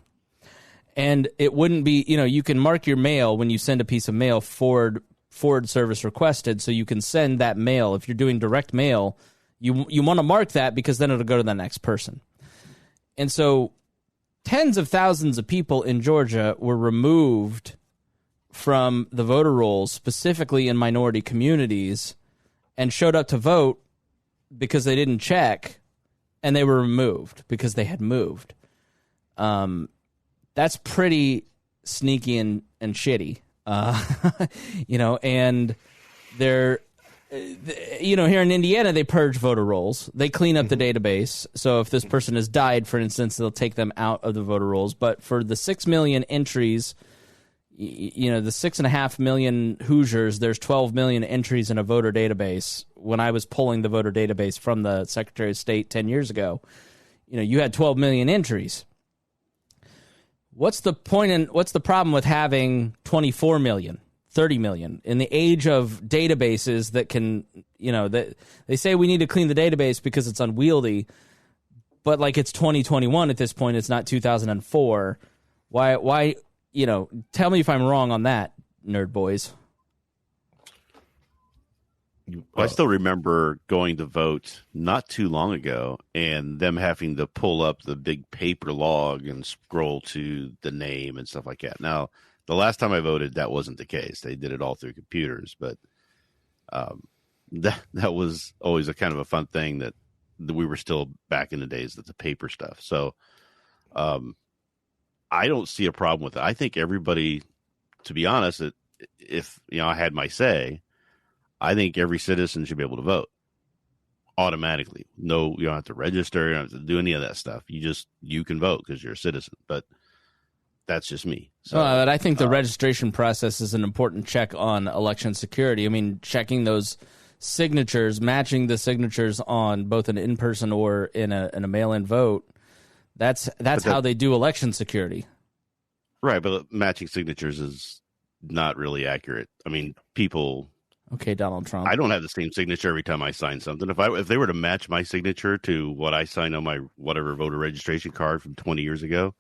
And it wouldn't be, you can mark your mail when you send a piece of mail forward service requested, so you can send that mail. If you're doing direct mail, you want to mark that because then it'll go to the next person. And so tens of thousands of people in Georgia were removed from the voter rolls, specifically in minority communities, and showed up to vote because they didn't check, and they were removed because they had moved. That's pretty sneaky and shitty, and they're, here in Indiana, they purge voter rolls. They clean up the database. So if this person has died, for instance, they'll take them out of the voter rolls. But for the 6 million entries, the 6.5 million Hoosiers, there's 12 million entries in a voter database. When I was pulling the voter database from the Secretary of State 10 years ago, you had 12 million entries. What's the point and what's the problem with having 24 million, 30 million in the age of databases that can, that they say we need to clean the database because it's unwieldy, but like it's 2021 at this point, it's not 2004. Why, tell me if I'm wrong on that, nerd boys. I still remember going to vote not too long ago and them having to pull up the big paper log and scroll to the name and stuff like that. Now, the last time I voted, that wasn't the case. They did it all through computers, but that was always a kind of a fun thing that we were still back in the days of the paper stuff. So I don't see a problem with it. I think everybody, to be honest, if I had my say, I think every citizen should be able to vote automatically. No, you don't have to register. You don't have to do any of that stuff. You can vote because you're a citizen. But that's just me. So, but I think the registration process is an important check on election security. I mean, checking those signatures, matching the signatures on both an in-person or in a mail-in vote. That's how they do election security. Right, but matching signatures is not really accurate. I mean, people. Okay, Donald Trump. I don't have the same signature every time I sign something. If they were to match my signature to what I signed on my whatever voter registration card from 20 years ago,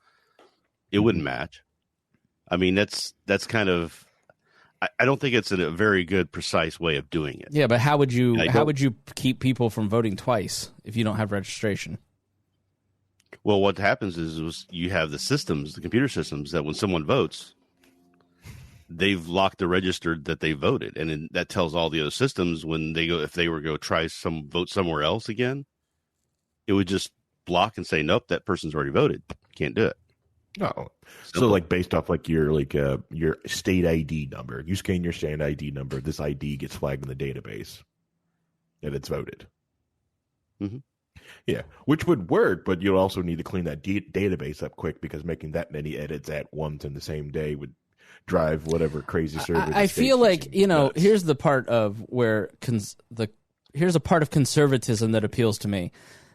it wouldn't match. I mean, that's kind of. I don't think it's a very good, precise way of doing it. Yeah, but how would you keep people from voting twice if you don't have registration? Well, what happens is you have the systems, the computer systems, that when someone votes, they've locked the register that they voted, and then that tells all the other systems when they go, if they were to try vote somewhere else again, it would just block and say, nope, that person's already voted, can't do it. No, so like based off like your state ID number, you scan your state ID number, this ID gets flagged in the database, and it's voted. Mm-hmm. Yeah, which would work, but you'll also need to clean that database up quick, because making that many edits at once in the same day would drive whatever crazy server. I feel like, nuts. Here's the part of where here's a part of conservatism that appeals to me.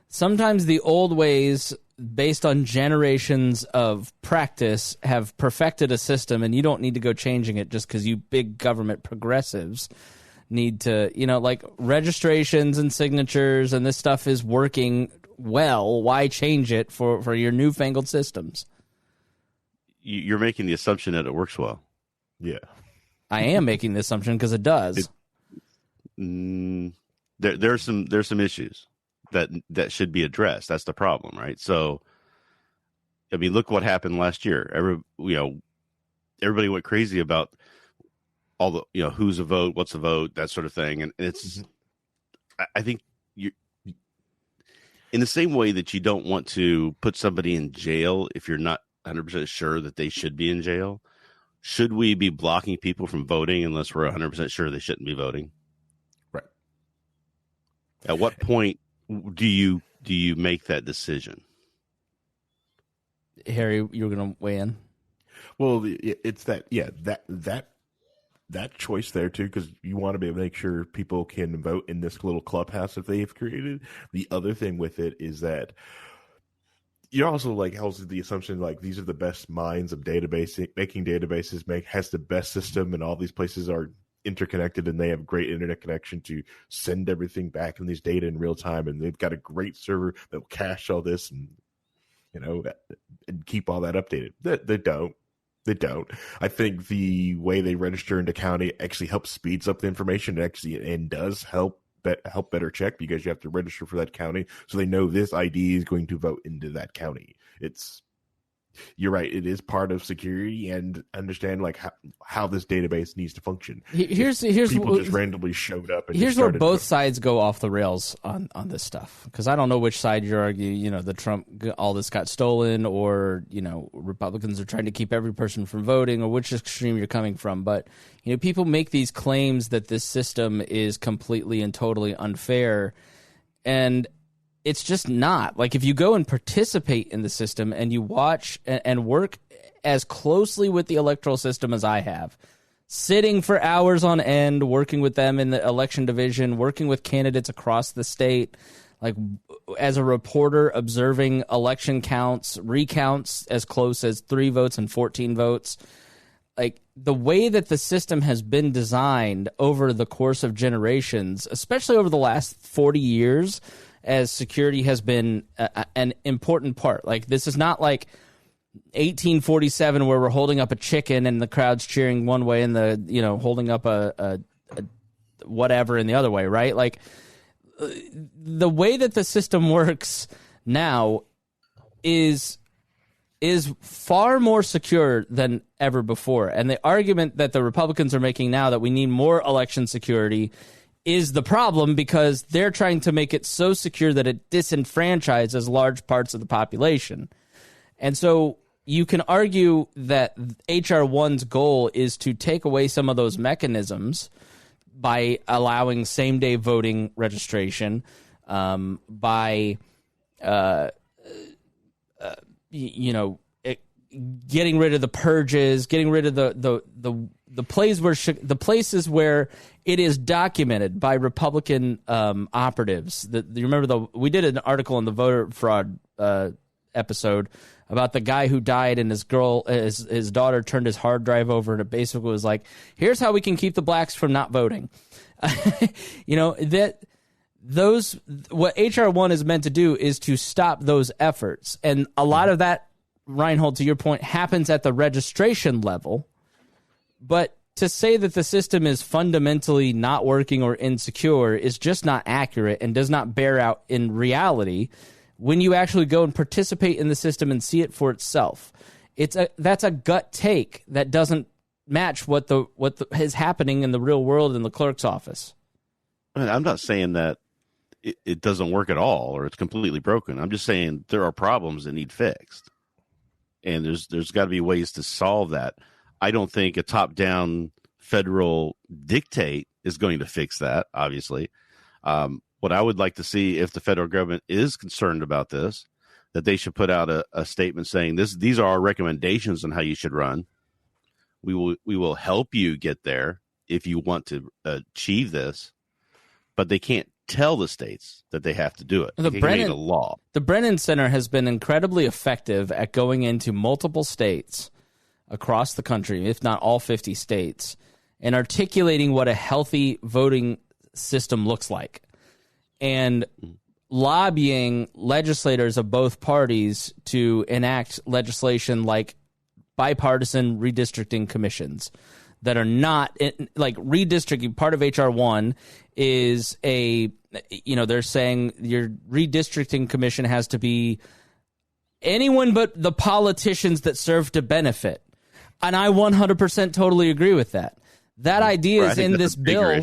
Sometimes the old ways, based on generations of practice, have perfected a system, and you don't need to go changing it just because you big government progressives need to, like registrations and signatures and this stuff is working well. Why change it for your newfangled systems? You're making the assumption that it works well. Yeah. I am making the assumption because it does. There's some issues that should be addressed. That's the problem, right? So, I mean, look what happened last year. Everybody went crazy about all the, who's a vote, what's a vote, that sort of thing. And it's, I think you, in the same way that you don't want to put somebody in jail if you're not 100% sure that they should be in jail, should we be blocking people from voting unless we're 100% sure they shouldn't be voting? Right. At what point do you make that decision? Harry, you were going to weigh in? Well, it's that choice there too, because you want to be able to make sure people can vote in this little clubhouse that they've created. The other thing with it is that you're also like held the assumption like these are the best minds of making databases, has the best system, and all these places are interconnected and they have great internet connection to send everything back in these data in real time, and they've got a great server that will cache all this and and keep all that updated. They don't. I think the way they register into county actually helps speeds up the information and does help better check, because you have to register for that county so they know this ID is going to vote into that county. You're right. It is part of security, and understand like how this database needs to function. Here's people just randomly showed up. And here's where both sides go off the rails on this stuff, because I don't know which side you're arguing. The Trump, all this got stolen, or Republicans are trying to keep every person from voting, or which extreme you're coming from. But people make these claims that this system is completely and totally unfair, and it's just not. Like, if you go and participate in the system and you watch and work as closely with the electoral system as I have, sitting for hours on end, working with them in the election division, working with candidates across the state, like as a reporter, observing election counts, recounts as close as 3 votes and 14 votes, like the way that the system has been designed over the course of generations, especially over the last 40 years, as security has been an important part. Like, this is not like 1847 where we're holding up a chicken and the crowd's cheering one way and the holding up a whatever in the other way, right? Like, the way that the system works now is far more secure than ever before. And the argument that the Republicans are making now, that we need more election security, is the problem, because they're trying to make it so secure that it disenfranchises large parts of the population. And so you can argue that HR-1's goal is to take away some of those mechanisms by allowing same-day voting registration, by getting rid of the purges, getting rid of the places where it is documented by Republican operatives. You remember we did an article in the voter fraud episode about the guy who died, and his daughter turned his hard drive over, and it basically was like, here's how we can keep the blacks from not voting. What HR-1 is meant to do is to stop those efforts, and a lot of that, Rhinehold, to your point, happens at the registration level. But to say that the system is fundamentally not working or insecure is just not accurate and does not bear out in reality when you actually go and participate in the system and see it for itself. That's a gut take that doesn't match what is happening in the real world in the clerk's office. I mean, I'm not saying that it doesn't work at all or it's completely broken. I'm just saying there are problems that need fixed, and there's got to be ways to solve that. I don't think a top-down federal dictate is going to fix that, obviously. What I would like to see, if the federal government is concerned about this, that they should put out a statement saying these are our recommendations on how you should run. We will help you get there if you want to achieve this, but they can't tell the states that they have to do it. They can make a law. The Brennan Center has been incredibly effective at going into multiple states across the country, if not all 50 states, and articulating what a healthy voting system looks like, and lobbying legislators of both parties to enact legislation like bipartisan redistricting commissions that are not like redistricting. Part of HR-1 is they're saying your redistricting commission has to be anyone but the politicians that serve to benefit. And I 100% totally agree with that. That idea is in this bill,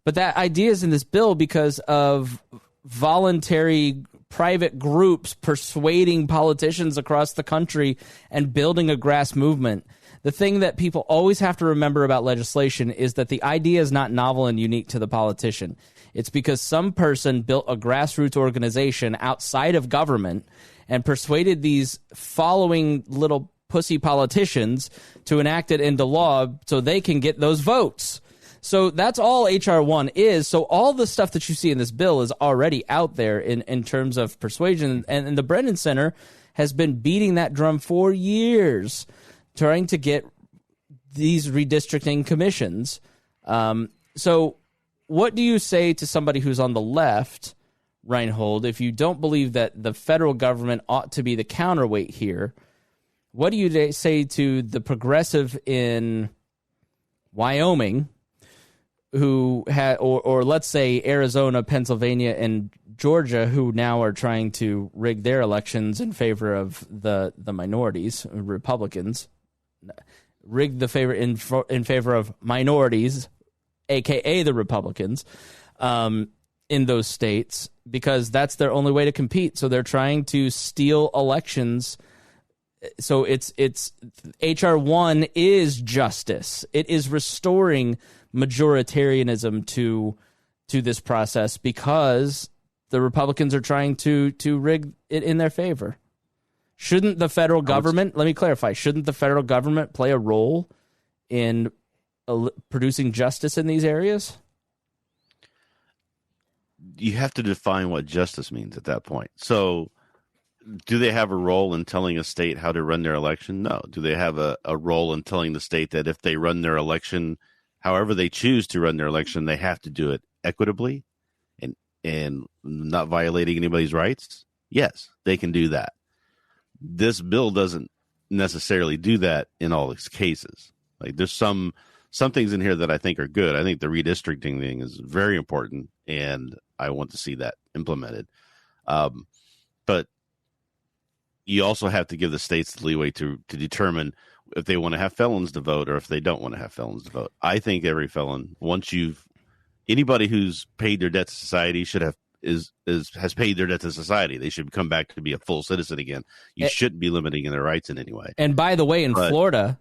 but that idea is in this bill because of voluntary private groups persuading politicians across the country and building a grass movement. The thing that people always have to remember about legislation is that the idea is not novel and unique to the politician. It's because some person built a grassroots organization outside of government and persuaded these following little pussy politicians to enact it into law so they can get those votes. So that's all HR-1 is. So all the stuff that you see in this bill is already out there in terms of persuasion. And the Brennan Center has been beating that drum for years, trying to get these redistricting commissions. So what do you say to somebody who's on the left, Rhinehold, if you don't believe that the federal government ought to be the counterweight here? What do you say to the progressive in Wyoming who had, or let's say Arizona, Pennsylvania, and Georgia, who now are trying to rig their elections in favor of the minorities, Republicans, rig the favor in favor of minorities, aka the Republicans, in those states, because that's their only way to compete. So they're trying to steal elections. So it's HR-1 is justice. It is restoring majoritarianism to this process because the Republicans are trying to rig it in their favor. Shouldn't the federal government, let me clarify, shouldn't the federal government play a role in producing justice in these areas? You have to define what justice means at that point. So do they have a role in telling a state how to run their election? No. Do they have a role in telling the state that if they run their election, however they choose to run their election, they have to do it equitably and not violating anybody's rights? Yes, they can do that. This bill doesn't necessarily do that in all its cases. Like there's some things in here that I think are good. I think the redistricting thing is very important, and I want to see that implemented. But you also have to give the states the leeway to determine if they want to have felons to vote or if they don't want to have felons to vote. I think every felon, anybody who's paid their debt to society should have has paid their debt to society. They should come back to be a full citizen again. You shouldn't be limiting their rights in any way. And by the way, Florida,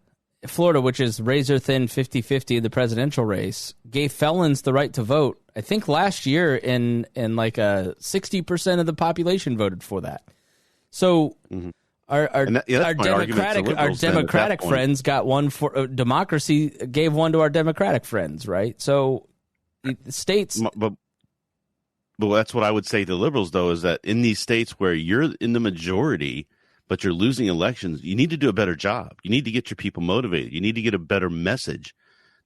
which is razor thin 50-50 in the presidential race, gave felons the right to vote. I think last year in like 60% of the population voted for that. So our Democratic friends got one for democracy, gave one to our Democratic friends, right? So the states. But that's what I would say to liberals, though, is that in these states where you're in the majority, but you're losing elections, you need to do a better job. You need to get your people motivated. You need to get a better message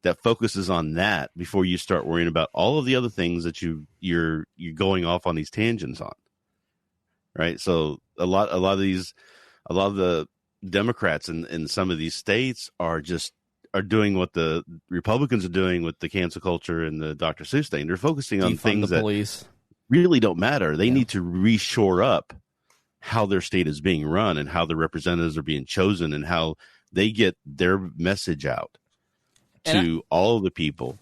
that focuses on that before you start worrying about all of the other things that you're going off on these tangents on. Right. So a lot of the Democrats in some of these states are doing what the Republicans are doing with the cancel culture and the Dr. Seuss thing. They're focusing on things that really don't matter. They need to reshore up how their state is being run and how the representatives are being chosen and how they get their message out to all of the people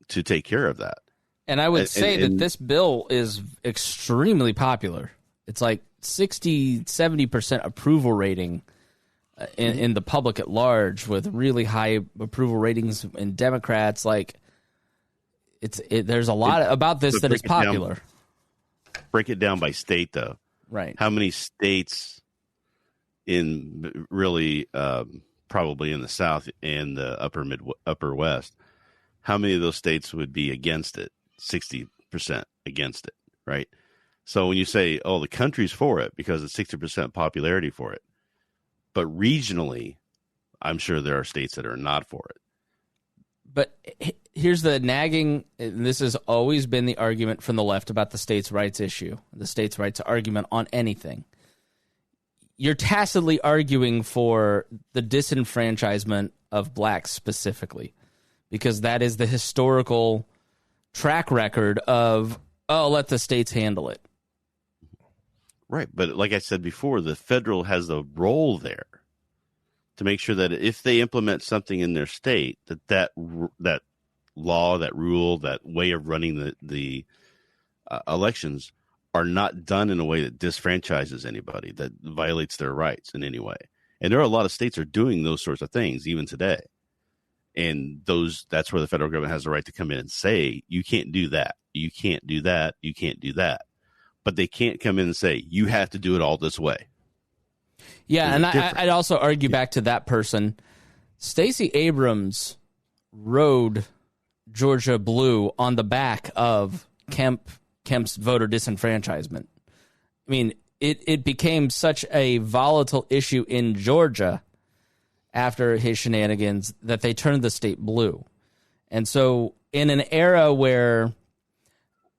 to take care of that. And I would say that this bill is extremely popular. It's like 60-70% approval rating in the public at large, with really high approval ratings in Democrats. Like, there's a lot about this that is popular. Break it down by state, though. Right. How many states in really probably in the South and the upper West, how many of those states would be against it? 60% against it, right? So when you say, oh, the country's for it because it's 60% popularity for it, but regionally, I'm sure there are states that are not for it. But here's the nagging, and this has always been the argument from the left about the states' rights issue, the states' rights argument on anything. You're tacitly arguing for the disenfranchisement of blacks specifically, because that is the historical track record of, oh, let the states handle it. Right, but like I said before, the federal has a role there to make sure that if they implement something in their state, that law, that rule, that way of running the elections are not done in a way that disfranchises anybody, that violates their rights in any way. And there are a lot of states are doing those sorts of things even today. And that's where the federal government has the right to come in and say, you can't do that. You can't do that. You can't do that. But they can't come in and say, you have to do it all this way. Yeah, and I'd also argue back to that person. Stacey Abrams rode Georgia blue on the back of Kemp's voter disenfranchisement. I mean, it became such a volatile issue in Georgia after his shenanigans that they turned the state blue. And so in an era where,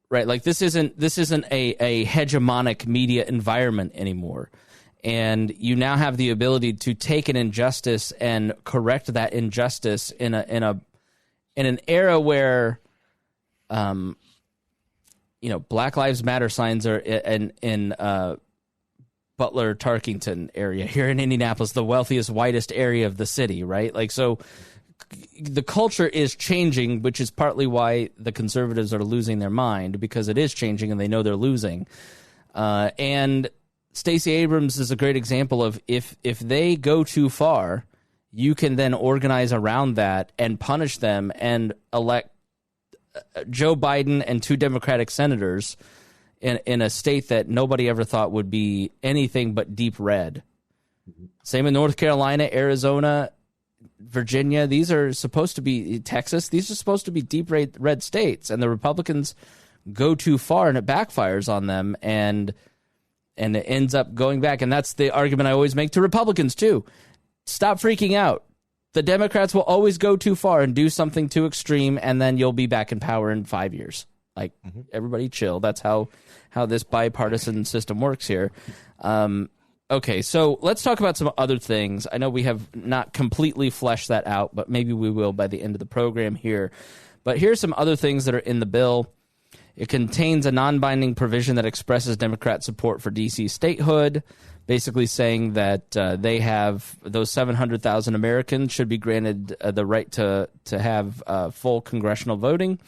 right, like this isn't a hegemonic media environment anymore. And you now have the ability to take an injustice and correct that injustice in an era where, Black Lives Matter signs are in Butler Tarkington area here in Indianapolis, the wealthiest, whitest area of the city, right? Like, so the culture is changing, which is partly why the conservatives are losing their mind, because it is changing and they know they're losing. And Stacey Abrams is a great example of if they go too far, you can then organize around that and punish them and elect Joe Biden and 2 Democratic senators in a state that nobody ever thought would be anything but deep red. Same in North Carolina, Arizona, Virginia. These are supposed to be Texas. These are supposed to be deep red states, and the Republicans go too far, and it backfires on them, and it ends up going back. And that's the argument I always make to Republicans too. Stop freaking out. The Democrats will always go too far and do something too extreme, and then you'll be back in power in 5 years. Like, everybody chill. That's how this bipartisan system works here. Okay, so let's talk about some other things. I know we have not completely fleshed that out, but maybe we will by the end of the program here. But here's some other things that are in the bill. It contains a non-binding provision that expresses Democrat support for D.C. statehood, basically saying that they have those 700,000 Americans should be granted the right to have full congressional voting.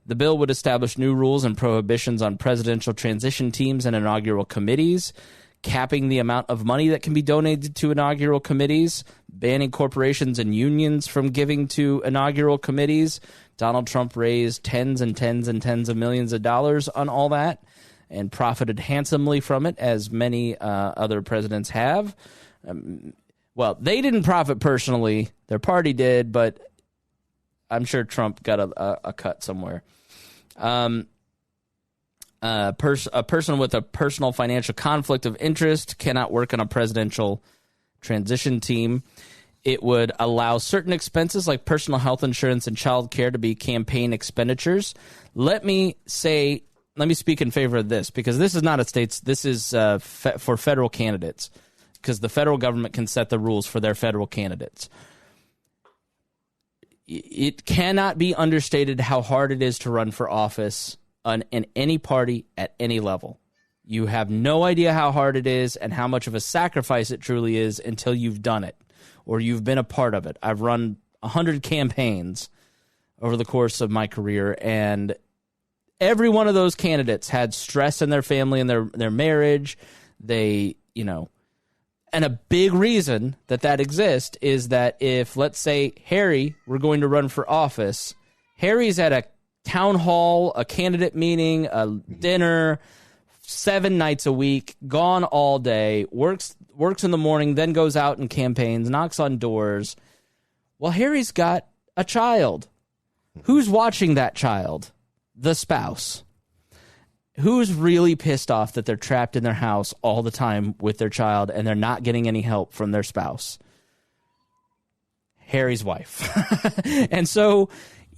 The bill would establish new rules and prohibitions on presidential transition teams and inaugural committees, capping the amount of money that can be donated to inaugural committees, banning corporations and unions from giving to inaugural committees. Donald Trump raised tens and tens and tens of millions of dollars on all that and profited handsomely from it, as many other presidents have. Well, they didn't profit personally. Their party did, but I'm sure Trump got a cut somewhere. A person with a personal financial conflict of interest cannot work on a presidential transition team. It would allow certain expenses like personal health insurance and child care to be campaign expenditures. Let me speak in favor of this, because this is not a state's. This is for federal candidates, because the federal government can set the rules for their federal candidates. It cannot be understated how hard it is to run for office in any party at any level. You have no idea how hard it is and how much of a sacrifice it truly is until you've done it or you've been a part of it. I've run 100 campaigns over the course of my career, and every one of those candidates had stress in their family and their marriage. They, and a big reason that exists is that if, let's say, Harry were going to run for office, Harry's at a town hall, a candidate meeting, a dinner, 7 nights a week, gone all day, works in the morning, then goes out and campaigns, knocks on doors. Well, Harry's got a child. Who's watching that child? The spouse. Who's really pissed off that they're trapped in their house all the time with their child and they're not getting any help from their spouse? Harry's wife. And so,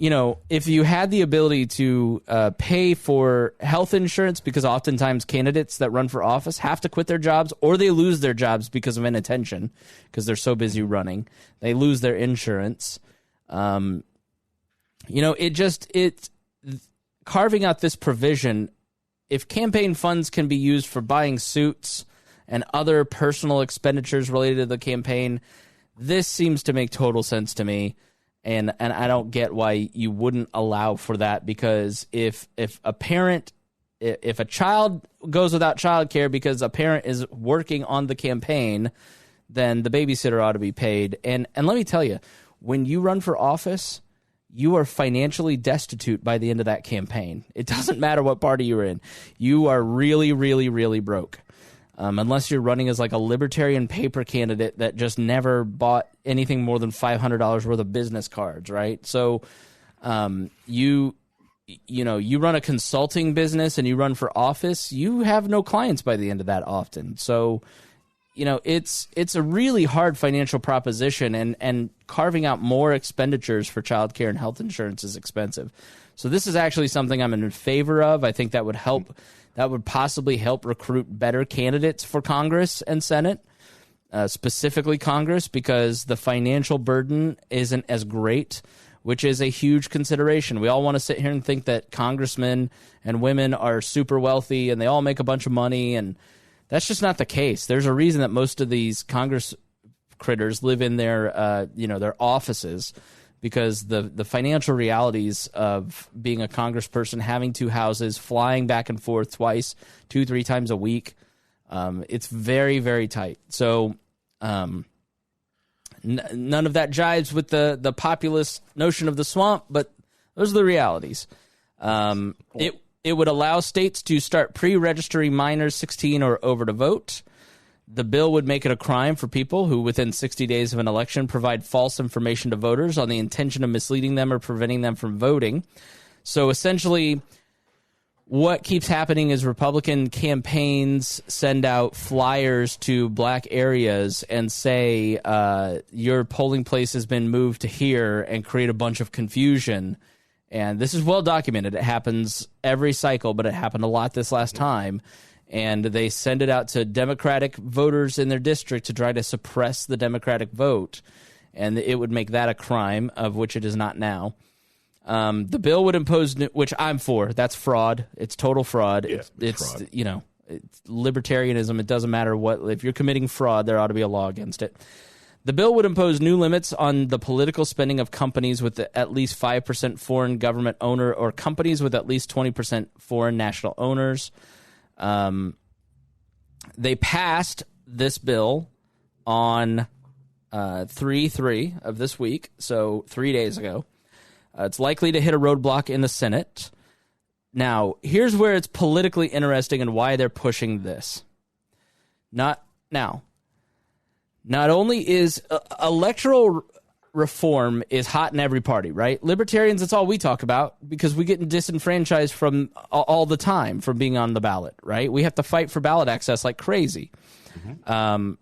if you had the ability to pay for health insurance, because oftentimes candidates that run for office have to quit their jobs or they lose their jobs because of inattention, because they're so busy running. They lose their insurance. It's carving out this provision. If campaign funds can be used for buying suits and other personal expenditures related to the campaign, this seems to make total sense to me. And I don't get why you wouldn't allow for that, because if a child goes without childcare because a parent is working on the campaign, then the babysitter ought to be paid. And let me tell you, when you run for office, you are financially destitute by the end of that campaign. It doesn't matter what party you're in. You are really, really, really broke. Unless you're running as like a libertarian paper candidate that just never bought anything more than $500 worth of business cards, right? So you run a consulting business and you run for office, you have no clients by the end of that often. So it's a really hard financial proposition, and carving out more expenditures for childcare and health insurance is expensive. So this is actually something I'm in favor of. I think that would help. That would possibly help recruit better candidates for Congress and Senate, specifically Congress, because the financial burden isn't as great, which is a huge consideration. We all want to sit here and think that congressmen and women are super wealthy and they all make a bunch of money, and that's just not the case. There's a reason that most of these Congress critters live in their offices, because the financial realities of being a congressperson, having 2 houses, flying back and forth 2-3 times a week, it's very, very tight. So none of that jives with the populist notion of the swamp, but those are the realities. It would allow states to start pre-registering minors 16 or over to vote. The bill would make it a crime for people who, within 60 days of an election, provide false information to voters on the intention of misleading them or preventing them from voting. So essentially, what keeps happening is Republican campaigns send out flyers to black areas and say, your polling place has been moved to here, and create a bunch of confusion. And this is well documented. It happens every cycle, but it happened a lot this last time. And they send it out to Democratic voters in their district to try to suppress the Democratic vote. And it would make that a crime, of which it is not now. The bill would impose, which I'm for. That's fraud. It's total fraud. Yeah, it's fraud. It's libertarianism. It doesn't matter what. If you're committing fraud, there ought to be a law against it. The bill would impose new limits on the political spending of companies with at least 5% foreign government owner, or companies with at least 20% foreign national owners. They passed this bill on 3/3 of this week, so 3 days ago. It's likely to hit a roadblock in the Senate. Now, here's where it's politically interesting and why they're pushing this. Not only is electoral reform is hot in every party, right? Libertarians, that's all we talk about, because we get disenfranchised from all the time from being on the ballot, right? We have to fight for ballot access like crazy. Mm-hmm.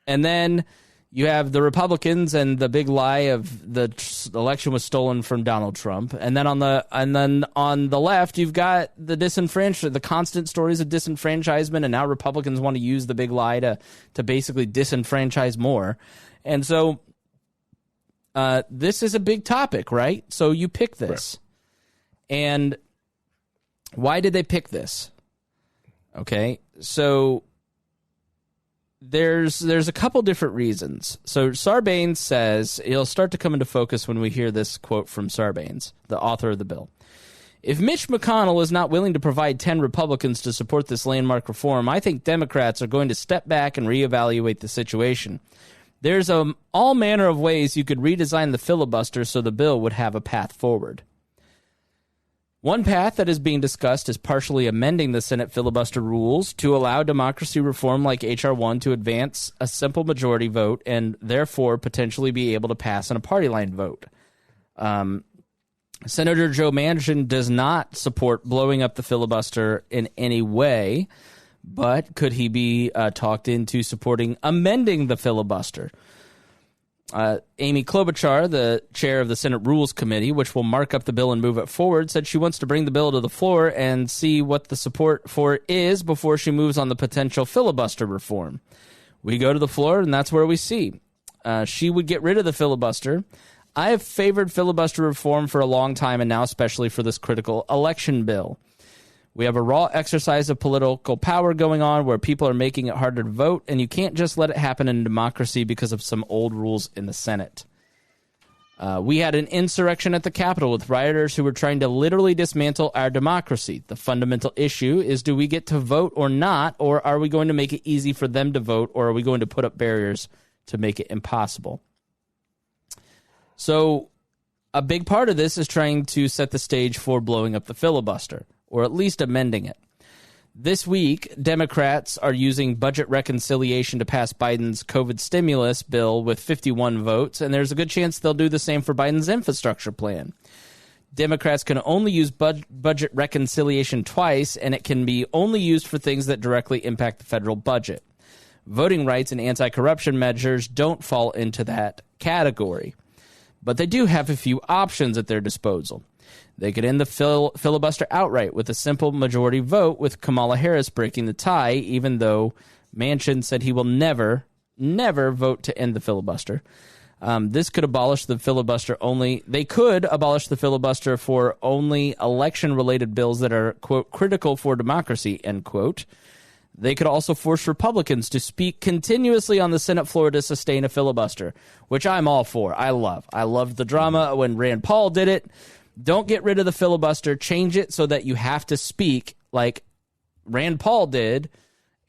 And then you have the Republicans and the big lie of the election was stolen from Donald Trump. And then on the left, you've got the constant stories of disenfranchisement, and now Republicans want to use the big lie to basically disenfranchise more. And so this is a big topic, right? So you pick this. Right. And why did they pick this? Okay, so there's a couple different reasons. So Sarbanes says, it'll start to come into focus when we hear this quote from Sarbanes, the author of the bill. If Mitch McConnell is not willing to provide 10 Republicans to support this landmark reform, I think Democrats are going to step back and reevaluate the situation. There's all manner of ways you could redesign the filibuster so the bill would have a path forward. One path that is being discussed is partially amending the Senate filibuster rules to allow democracy reform like HR-1 to advance a simple majority vote and therefore potentially be able to pass on a party line vote. Senator Joe Manchin does not support blowing up the filibuster in any way, but could he be talked into supporting amending the filibuster? Amy Klobuchar, the chair of the Senate Rules Committee, which will mark up the bill and move it forward, said she wants to bring the bill to the floor and see what the support for it is before she moves on the potential filibuster reform. We go to the floor, and that's where we see. She would get rid of the filibuster. I have favored filibuster reform for a long time, and now especially for this critical election bill. We have a raw exercise of political power going on where people are making it harder to vote, and you can't just let it happen in democracy because of some old rules in the Senate. We had an insurrection at the Capitol with rioters who were trying to literally dismantle our democracy. The fundamental issue is, do we get to vote or not, or are we going to make it easy for them to vote, or are we going to put up barriers to make it impossible? So a big part of this is trying to set the stage for blowing up the filibuster, or at least amending it. This week, Democrats are using budget reconciliation to pass Biden's COVID stimulus bill with 51 votes, and there's a good chance they'll do the same for Biden's infrastructure plan. Democrats can only use budget reconciliation twice, and it can be only used for things that directly impact the federal budget. Voting rights and anti-corruption measures don't fall into that category, but they do have a few options at their disposal. They could end the filibuster outright with a simple majority vote, with Kamala Harris breaking the tie, even though Manchin said he will never vote to end the filibuster. This could abolish the filibuster only. They could abolish the filibuster for only election-related bills that are, quote, critical for democracy, end quote. They could also force Republicans to speak continuously on the Senate floor to sustain a filibuster, which I'm all for. I loved the drama when Rand Paul did it. Don't get rid of the filibuster. Change it so that you have to speak like Rand Paul did.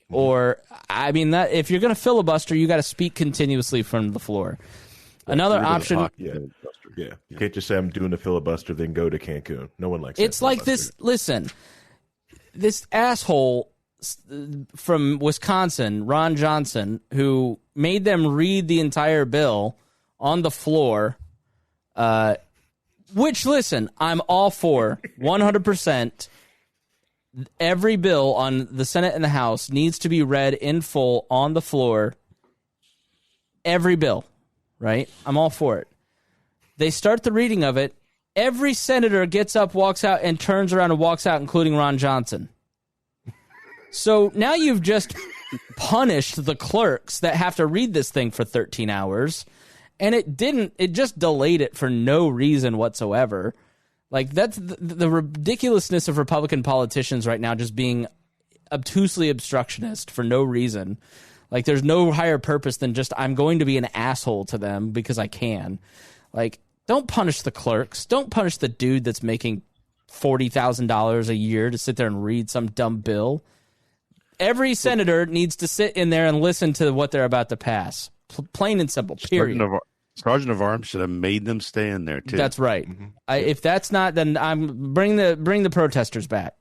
Or, I mean, that if you're going to filibuster, you got to speak continuously from the floor. Another option. Yeah. You can't just say I'm doing a filibuster, then go to Cancun. No one likes that. It's like this. Listen, this asshole from Wisconsin, Ron Johnson, who made them read the entire bill on the floor, which, listen, I'm all for 100%. Every bill on the Senate and the House needs to be read in full on the floor. Every bill, right? I'm all for it. They start the reading of it. Every senator gets up, walks out, and turns around and walks out, including Ron Johnson. So now you've just punished the clerks that have to read this thing for 13 hours. And it just delayed it for no reason whatsoever. Like, that's the ridiculousness of Republican politicians right now, just being obtusely obstructionist for no reason. Like, there's no higher purpose than just, I'm going to be an asshole to them because I can. Like, don't punish the clerks. Don't punish the dude that's making $40,000 a year to sit there and read some dumb bill. Every senator needs to sit in there and listen to what they're about to pass. Plain and simple, period. Sergeant of Arms should have made them stay in there, too. That's right. Mm-hmm. If that's not, then bring the protesters back.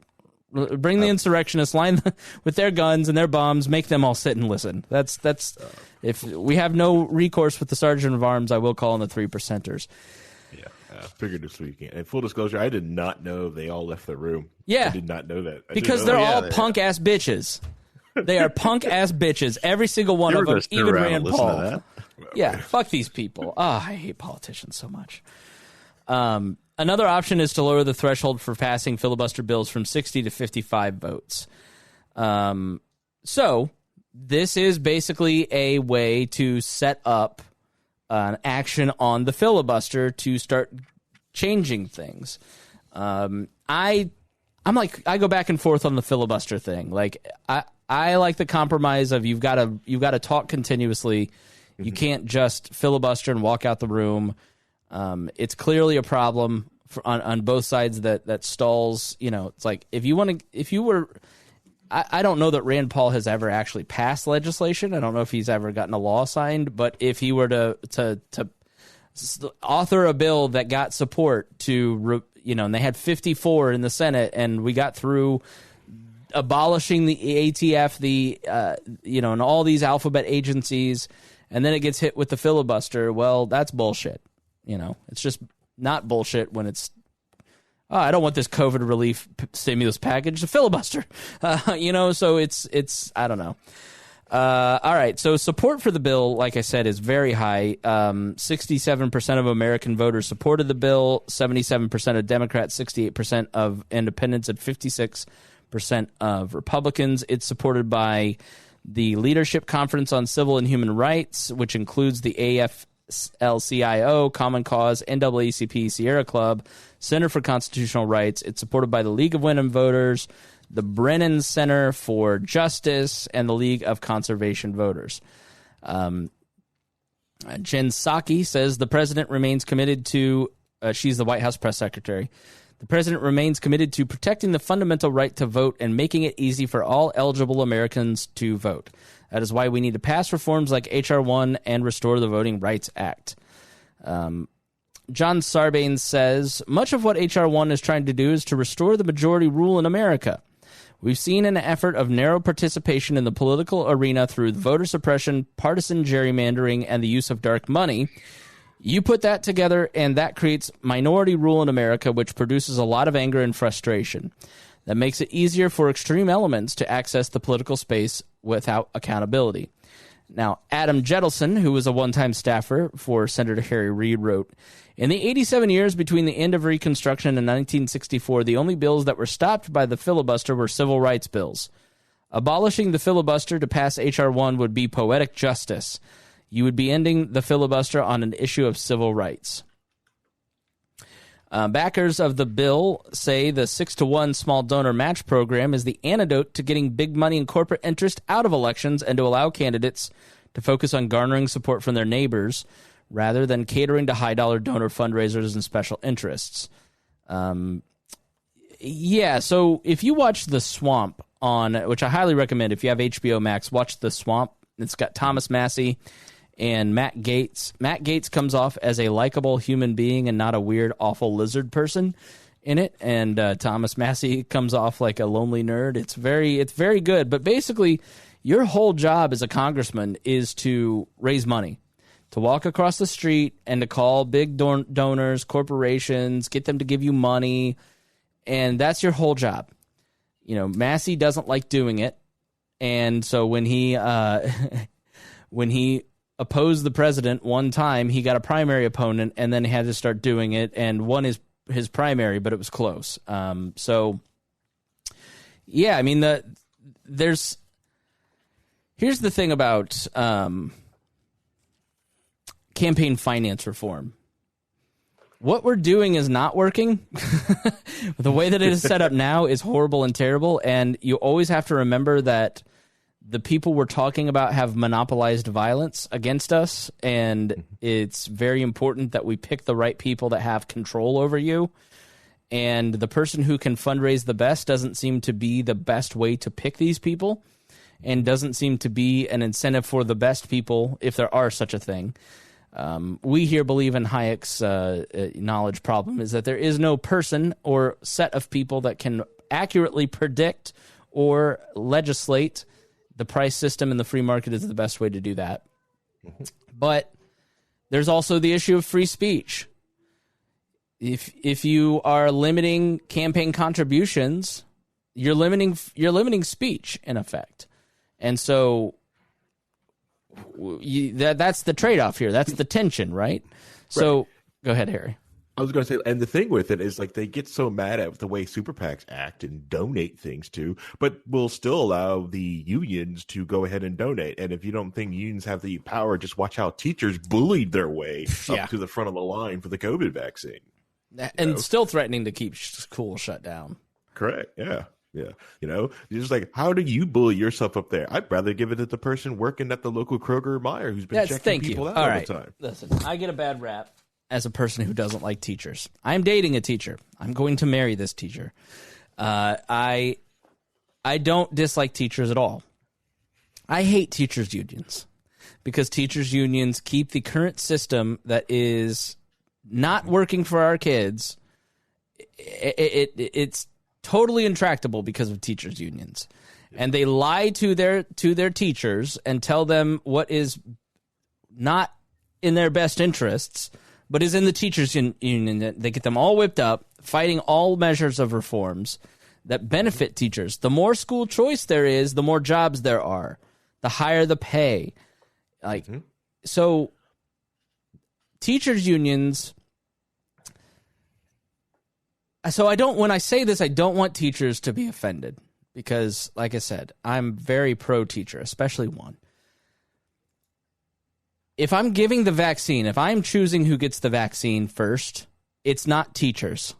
Bring the insurrectionists, line with their guns and their bombs, make them all sit and listen. That's if we have no recourse with the Sergeant of Arms, I will call on the 3%ers. Yeah, figured this weekend. And full disclosure, I did not know they all left the room. Yeah. I did not know that. Because they're all punk-ass bitches. They are punk-ass bitches, every single one of them, even Rand Paul. Yeah, fuck these people. Oh, I hate politicians so much. Another option is to lower the threshold for passing filibuster bills from 60 to 55 votes. So this is basically a way to set up an action on the filibuster to start changing things. I I go back and forth on the filibuster thing. Like I like the compromise of you've got to talk continuously. You can't just filibuster and walk out the room. It's clearly a problem on both sides that stalls. It's like if you were. I don't know that Rand Paul has ever actually passed legislation. I don't know if he's ever gotten a law signed. But if he were to author a bill that got support and they had 54 in the Senate, and we got through abolishing the ATF, and all these alphabet agencies, and then it gets hit with the filibuster. Well, that's bullshit. It's just not bullshit when it's, I don't want this COVID relief stimulus package to filibuster. So it's I don't know. All right. So support for the bill, like I said, is very high. 67% of American voters supported the bill, 77% of Democrats, 68% of independents, and 56% of Republicans. It's supported by the Leadership Conference on Civil and Human Rights, which includes the AFL-CIO, Common Cause, NAACP, Sierra Club, Center for Constitutional Rights. It's supported by the League of Women Voters, the Brennan Center for Justice, and the League of Conservation Voters. Jen Psaki says the president remains committed to, she's the White House press secretary, the president remains committed to protecting the fundamental right to vote and making it easy for all eligible Americans to vote. That is why we need to pass reforms like HR-1 and restore the Voting Rights Act. John Sarbanes says, much of what HR-1 is trying to do is to restore the majority rule in America. We've seen an effort of narrow participation in the political arena through voter suppression, partisan gerrymandering, and the use of dark money. You put that together, and that creates minority rule in America, which produces a lot of anger and frustration. That makes it easier for extreme elements to access the political space without accountability. Now, Adam Jettleson, who was a one-time staffer for Senator Harry Reid, wrote, in the 87 years between the end of Reconstruction and 1964, the only bills that were stopped by the filibuster were civil rights bills. Abolishing the filibuster to pass H.R. 1 would be poetic justice. You would be ending the filibuster on an issue of civil rights. Backers of the bill say the 6-to-1 small donor match program is the antidote to getting big money and corporate interest out of elections and to allow candidates to focus on garnering support from their neighbors rather than catering to high-dollar donor fundraisers and special interests. So if you watch The Swamp which I highly recommend if you have HBO Max, watch The Swamp. It's got Thomas Massey and Matt Gaetz. Matt Gaetz comes off as a likable human being and not a weird, awful lizard person in it. And Thomas Massey comes off like a lonely nerd. It's very good. But basically, your whole job as a congressman is to raise money, to walk across the street and to call big donors, corporations, get them to give you money. And that's your whole job. Massey doesn't like doing it. And so when he opposed the president one time, he got a primary opponent and then he had to start doing it and won his primary, but it was close. Here's the thing about campaign finance reform. What we're doing is not working. The way that it is set up now is horrible and terrible, and you always have to remember that the people we're talking about have monopolized violence against us, and it's very important that we pick the right people that have control over you. And the person who can fundraise the best doesn't seem to be the best way to pick these people, and doesn't seem to be an incentive for the best people, if there are such a thing. We here believe in Hayek's knowledge problem is that there is no person or set of people that can accurately predict or legislate the price system, and the free market is the best way to do that. But there's also the issue of free speech. If you are limiting campaign contributions, you're limiting speech in effect. And so that's the trade-off here. That's the tension, right? So go ahead, Harry. I was going to say, and the thing with it is, like, they get so mad at the way super PACs act and donate things to, but will still allow the unions to go ahead and donate. And if you don't think unions have the power, just watch how teachers bullied their way up to the front of the line for the COVID vaccine. And still threatening to keep schools shut down. Correct. Yeah. Yeah. You're just like, how do you bully yourself up there? I'd rather give it to the person working at the local Kroger or Meyer who's been checking people out all the time. Listen, I get a bad rap as a person who doesn't like teachers. I'm dating a teacher. I'm going to marry this teacher. I don't dislike teachers at all. I hate teachers' unions because teachers' unions keep the current system that is not working for our kids. It's totally intractable because of teachers' unions, and they lie to their teachers and tell them what is not in their best interests, but is in the teachers' union. They get them all whipped up, fighting all measures of reforms that benefit teachers. The more school choice there is, the more jobs there are, the higher the pay. So teachers' unions. So when I say this, I don't want teachers to be offended because, like I said, I'm very pro-teacher, especially one. If I'm giving the vaccine, if I'm choosing who gets the vaccine first, it's not teachers.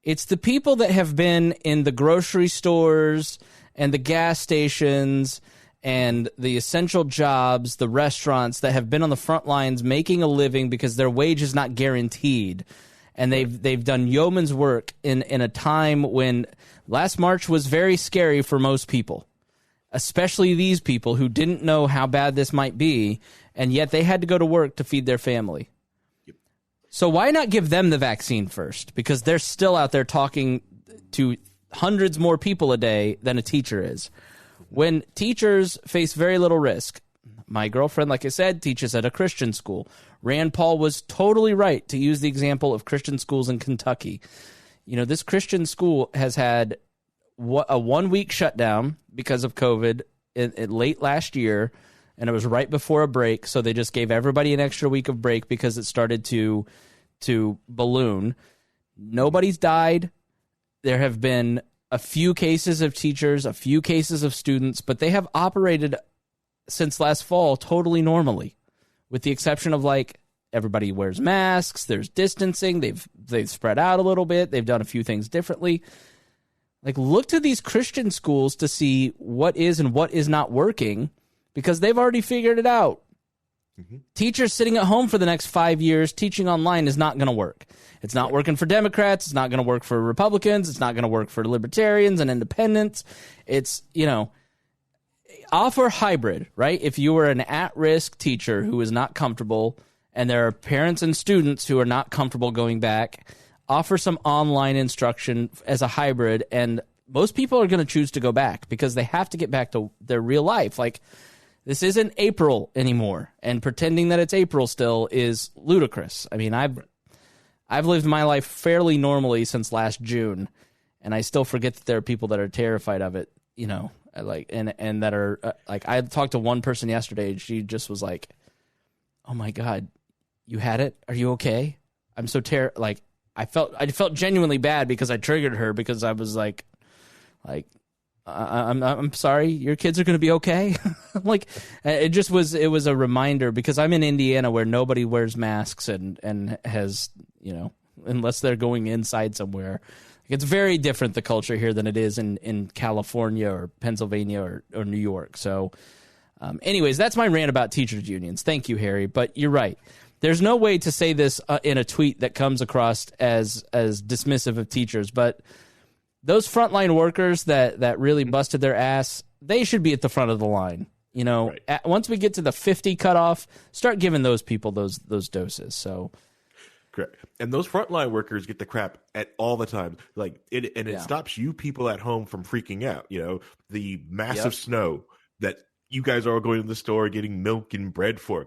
It's the people that have been in the grocery stores and the gas stations and the essential jobs, the restaurants that have been on the front lines making a living because their wage is not guaranteed. And they've done yeoman's work in a time when last March was very scary for most people, especially these people who didn't know how bad this might be, and yet they had to go to work to feed their family. Yep. So why not give them the vaccine first? Because they're still out there talking to hundreds more people a day than a teacher is. When teachers face very little risk, my girlfriend, like I said, teaches at a Christian school. Rand Paul was totally right to use the example of Christian schools in Kentucky. This Christian school has had a 1 week shutdown because of COVID late last year, and it was right before a break, so they just gave everybody an extra week of break because it started to balloon. Nobody's died. There have been a few cases of teachers, a few cases of students, but they have operated since last fall totally normally, with the exception of everybody wears masks, there's distancing, they've spread out a little bit, they've done a few things differently. Look to these Christian schools to see what is and what is not working, because they've already figured it out. Mm-hmm. Teachers sitting at home for the next 5 years teaching online is not going to work. It's not working for Democrats, it's not going to work for Republicans, it's not going to work for Libertarians and independents. It's, offer hybrid, right? If you are an at-risk teacher who is not comfortable and there are parents and students who are not comfortable going back, offer some online instruction as a hybrid, and most people are going to choose to go back because they have to get back to their real life. This isn't April anymore, and pretending that it's April still is ludicrous. I mean, I've lived my life fairly normally since last June, and I still forget that there are people that are terrified of it, and that are I talked to one person yesterday, and she just was like, "Oh my God, you had it? Are you okay?" I'm so I felt genuinely bad because I triggered her, because I was like I'm sorry, your kids are going to be okay. It was a reminder, because I'm in Indiana where nobody wears masks and has, unless they're going inside somewhere. It's very different, the culture here, than it is in California or Pennsylvania or New York. So anyways, that's my rant about teachers unions. Thank you, Harry. But you're right. There's no way to say this in a tweet that comes across as dismissive of teachers, but those frontline workers that really busted their ass, they should be at the front of the line. Right. Once we get to the 50 cutoff, start giving those people those doses. So, correct. And those frontline workers get the crap at all the time. It stops you people at home from freaking out. The massive snow that you guys are all going to the store getting milk and bread for.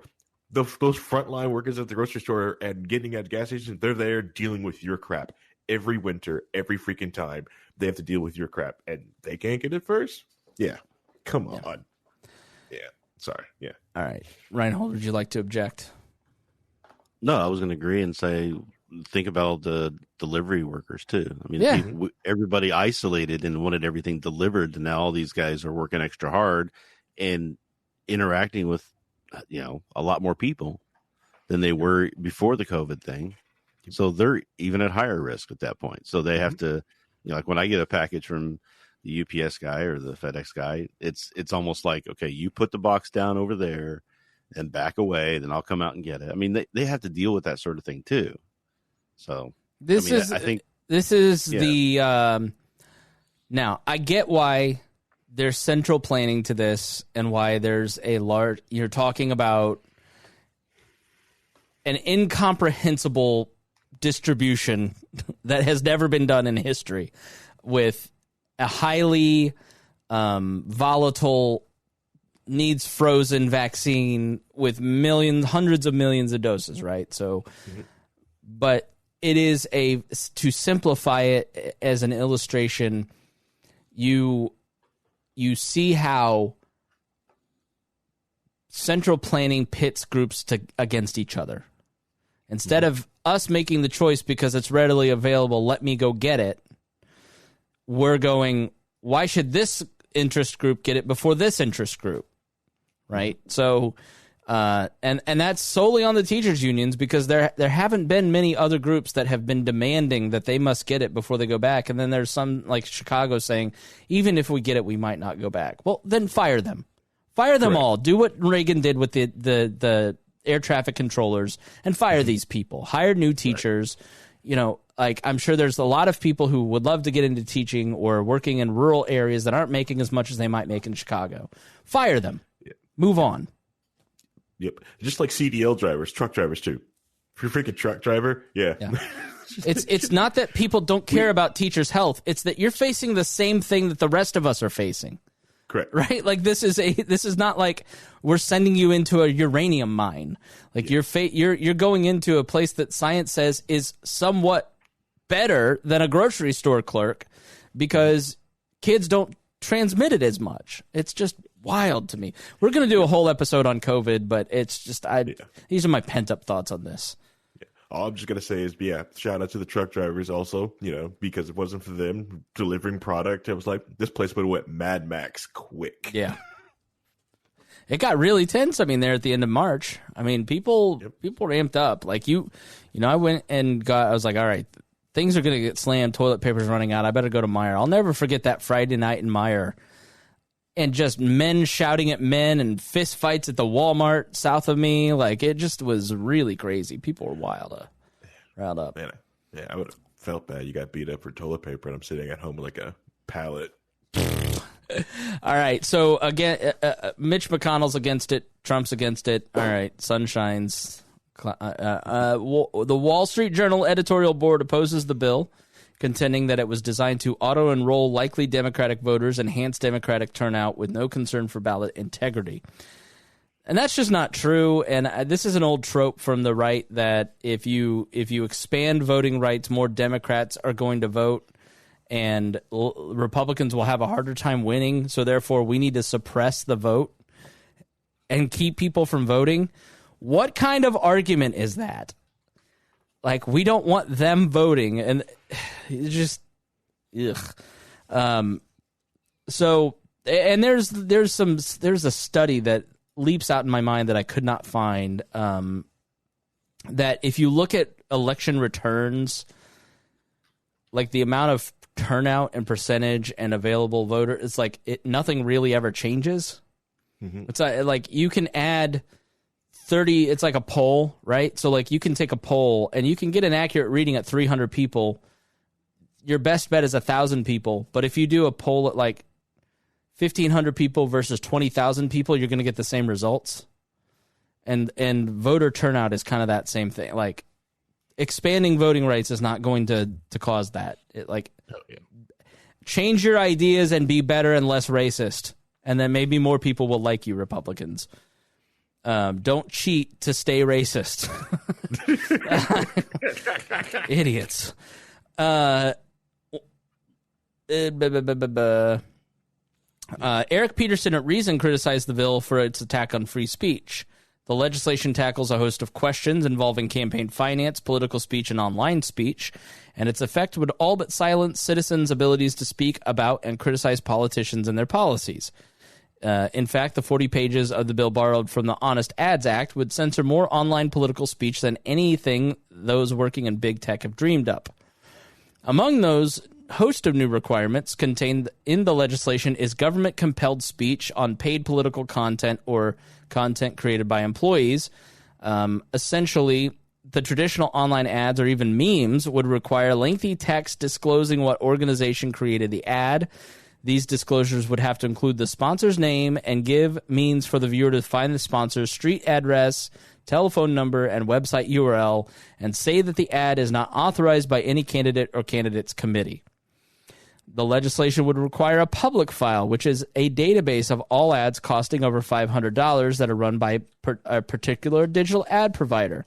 Those frontline workers at the grocery store and getting at gas stations, they're there dealing with your crap every winter, every freaking time. They have to deal with your crap, and they can't get it first? Yeah. Come on. Yeah. Sorry. Yeah. All right. Rhinehold, would you like to object? No, I was going to agree and say, think about the delivery workers, too. I mean, everybody isolated and wanted everything delivered, and now all these guys are working extra hard and interacting with, a lot more people than they were before the COVID thing. So they're even at higher risk at that point. So they have to like when I get a package from the UPS guy or the FedEx guy, it's almost like, okay, you put the box down over there and back away, then I'll come out and get it. I mean, they have to deal with that sort of thing too. So I think this is the now I get why there's central planning to this and why there's a large, you're talking about an incomprehensible distribution that has never been done in history with a highly volatile, needs frozen vaccine with hundreds of millions of doses, right? So, but it is to simplify it as an illustration, you see how central planning pits groups against each other. Instead of us making the choice because it's readily available, let me go get it, we're going, why should this interest group get it before this interest group? Right? So, and that's solely on the teachers' unions because there haven't been many other groups that have been demanding that they must get it before they go back. And then there's some, like Chicago, saying, even if we get it, we might not go back. Well, then fire them. Fire them all. Do what Reagan did with the air traffic controllers and fire these people. Hire new teachers. You know, like I'm sure there's a lot of people who would love to get into teaching or working in rural areas that aren't making as much as they might make in Chicago. Fire them. Move on. Yep. Just like CDL drivers, truck drivers too. If you're a freaking truck driver, yeah. It's not that people don't care about teachers' health. It's that you're facing the same thing that the rest of us are facing. Correct. Right? Like this is not like we're sending you into a uranium mine. Like you're going into a place that science says is somewhat better than a grocery store clerk because kids don't transmit it as much. It's just wild to me. We're going to do a whole episode on COVID, but it's just these are my pent-up thoughts on this. All I'm just going to say is, shout out to the truck drivers also, because it wasn't for them delivering product. It was like, this place would have went Mad Max quick. Yeah. It got really tense, there at the end of March. People ramped up. Like I went and I was like, all right, things are going to get slammed. Toilet paper's running out. I better go to Meijer. I'll never forget that Friday night in Meijer. And just men shouting at men and fist fights at the Walmart south of me. Like, it just was really crazy. People were riled up. Man, I would have felt bad. You got beat up for toilet paper, and I'm sitting at home with like a pallet. All right. So, again, Mitch McConnell's against it. Trump's against it. All right. Sun shines. The Wall Street Journal editorial board opposes the bill, contending that it was designed to auto-enroll likely Democratic voters, enhance Democratic turnout with no concern for ballot integrity. And that's just not true. And this is an old trope from the right that if you expand voting rights, more Democrats are going to vote and Republicans will have a harder time winning. So therefore, we need to suppress the vote and keep people from voting. What kind of argument is that? Like, we don't want them voting, and it's just, ugh. So, and there's a study that leaps out in my mind that I could not find. That if you look at election returns, like the amount of turnout and percentage and available voter, it's like nothing really ever changes. Mm-hmm. It's like you can add 30, it's like a poll, right? So like you can take a poll and you can get an accurate reading at 300 people. Your best bet is 1,000 people. But if you do a poll at like 1,500 people versus 20,000 people, you're going to get the same results. And voter turnout is kind of that same thing. Like expanding voting rights is not going to cause that. Change your ideas and be better and less racist. And then maybe more people will like you, Republicans. Don't cheat to stay racist. Idiots. Eric Peterson at Reason criticized the bill for its attack on free speech. The legislation tackles a host of questions involving campaign finance, political speech, and online speech, and its effect would all but silence citizens' abilities to speak about and criticize politicians and their policies. In fact, the 40 pages of the bill borrowed from the Honest Ads Act would censor more online political speech than anything those working in big tech have dreamed up. Among those host of new requirements contained in the legislation is government-compelled speech on paid political content or content created by employees. Essentially, the traditional online ads or even memes would require lengthy text disclosing what organization created the ad. These disclosures would have to include the sponsor's name and give means for the viewer to find the sponsor's street address, telephone number, and website URL, and say that the ad is not authorized by any candidate or candidate's committee. The legislation would require a public file, which is a database of all ads costing over $500 that are run by a particular digital ad provider.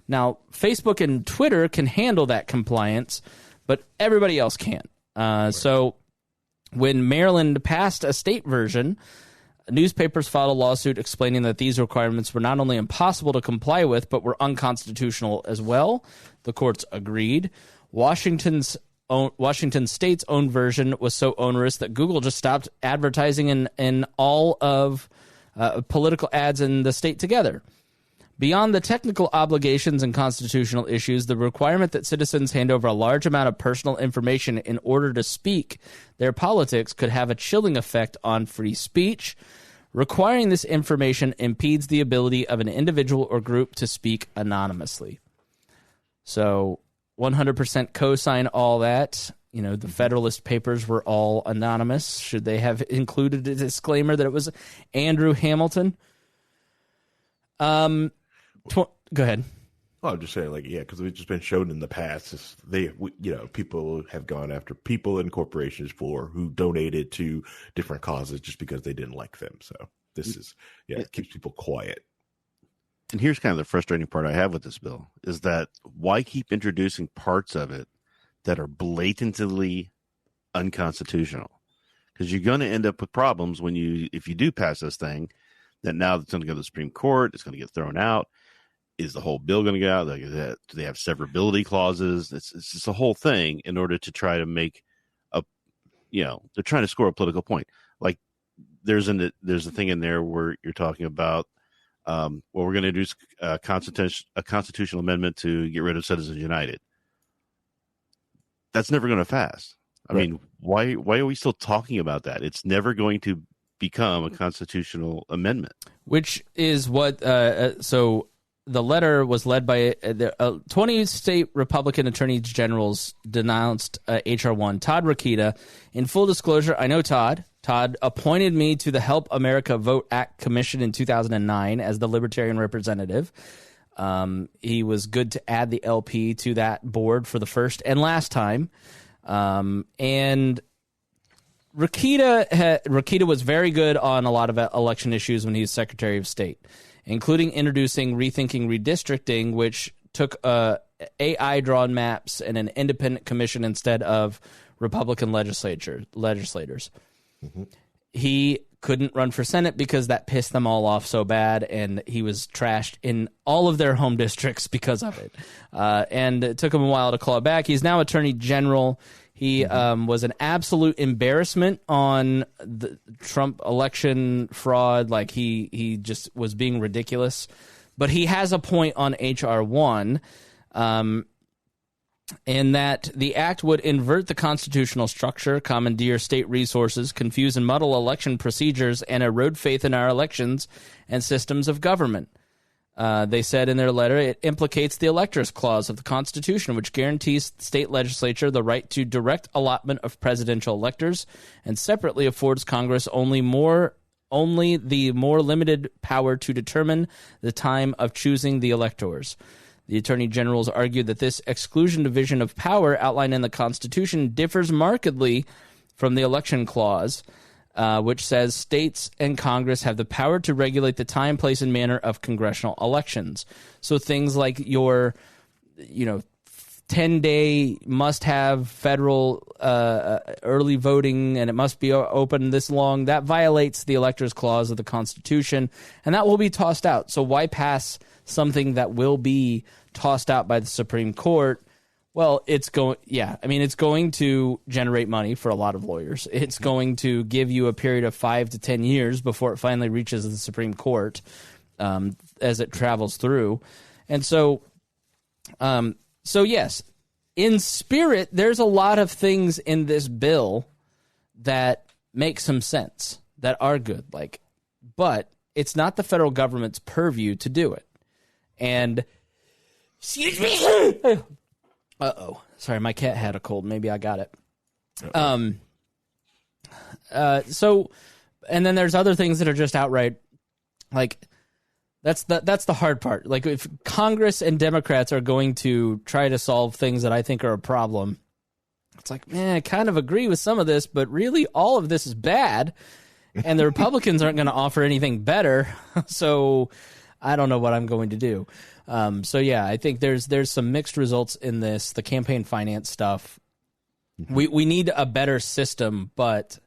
Now, Facebook and Twitter can handle that compliance, but everybody else can't. So when Maryland passed a state version, newspapers filed a lawsuit explaining that these requirements were not only impossible to comply with, but were unconstitutional as well. The courts agreed. Washington State's own version was so onerous that Google just stopped advertising in all of political ads in the state together. Beyond the technical obligations and constitutional issues, the requirement that citizens hand over a large amount of personal information in order to speak their politics could have a chilling effect on free speech. Requiring this information impedes the ability of an individual or group to speak anonymously. So 100% co-sign all that. You know, the Federalist Papers were all anonymous. Should they have included a disclaimer that it was Andrew Hamilton? Go ahead. Well, I'm just saying, because it's just been shown in the past, people have gone after people and corporations who donated to different causes just because they didn't like them. So this is, it keeps people quiet. And here's kind of the frustrating part I have with this bill is that why keep introducing parts of it that are blatantly unconstitutional? Because you're going to end up with problems if you do pass this thing, that now it's going to go to the Supreme Court, it's going to get thrown out. Is the whole bill going to get out? Do they have severability clauses? It's just a whole thing in order to try to make they're trying to score a political point. Like there's a thing in there where you're talking about, we're going to introduce a constitutional amendment to get rid of Citizens United. That's never going to pass. I mean, why are we still talking about that? It's never going to become a constitutional amendment. Which is what, the letter was led by 20 state Republican attorneys generals denounced HR-1. Todd Rokita. In full disclosure, I know Todd. Todd appointed me to the Help America Vote Act Commission in 2009 as the Libertarian representative. He was good to add the LP to that board for the first and last time. And Rokita was very good on a lot of election issues when he was Secretary of State, including introducing Rethinking Redistricting, which took AI-drawn maps and an independent commission instead of Republican legislators. Mm-hmm. He couldn't run for Senate because that pissed them all off so bad, and he was trashed in all of their home districts because of it. And it took him a while to claw back. He's now Attorney General. He was an absolute embarrassment on the Trump election fraud. Like he just was being ridiculous. But he has a point on HR-1 in that the act would invert the constitutional structure, commandeer state resources, confuse and muddle election procedures, and erode faith in our elections and systems of government. They said in their letter, it implicates the Electors Clause of the Constitution, which guarantees the state legislature the right to direct allotment of presidential electors and separately affords Congress only the more limited power to determine the time of choosing the electors. The Attorney Generals argued that this exclusion division of power outlined in the Constitution differs markedly from the Election Clause, which says states and Congress have the power to regulate the time, place, and manner of congressional elections. So things like your, 10-day must-have federal early voting, and it must be open this long, that violates the Electors Clause of the Constitution, and that will be tossed out. So why pass something that will be tossed out by the Supreme Court? Well, it's going to generate money for a lot of lawyers. It's going to give you a period of 5 to 10 years before it finally reaches the Supreme Court as it travels through. And so yes, in spirit, there's a lot of things in this bill that make some sense, that are good. But it's not the federal government's purview to do it. And excuse me. Sorry, my cat had a cold. Maybe I got it. So, and then there's other things that are just outright that's the hard part. If Congress and Democrats are going to try to solve things that I think are a problem, it's I kind of agree with some of this, but really all of this is bad, and the Republicans aren't going to offer anything better. So I don't know what I'm going to do. So yeah, I think there's some mixed results in this. The campaign finance stuff, we need a better system, but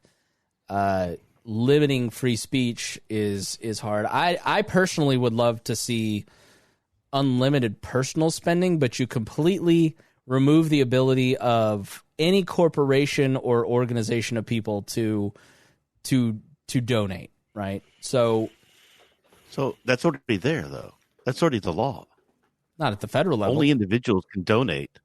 limiting free speech is hard. I personally would love to see unlimited personal spending, but you completely remove the ability of any corporation or organization of people to donate, right? So that's already there, though. That's already the law. Not at the federal level. Only individuals can donate.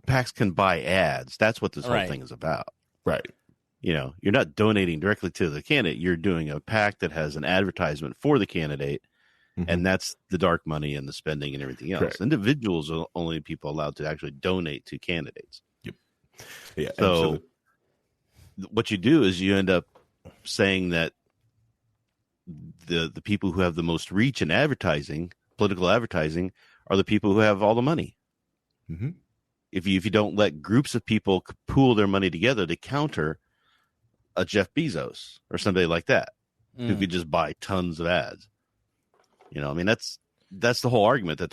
PACs can buy ads. That's what this whole thing is about. Right. You're not donating directly to the candidate. You're doing a PAC that has an advertisement for the candidate, and that's the dark money and the spending and everything else. Correct. Individuals are only people allowed to actually donate to candidates. Yep. Yeah. So what you do is you end up saying that the people who have the most reach in advertising, political advertising, are the people who have all the money. Mm-hmm. If you don't let groups of people pool their money together to counter a Jeff Bezos or somebody like that, who could just buy tons of ads. That's the whole argument that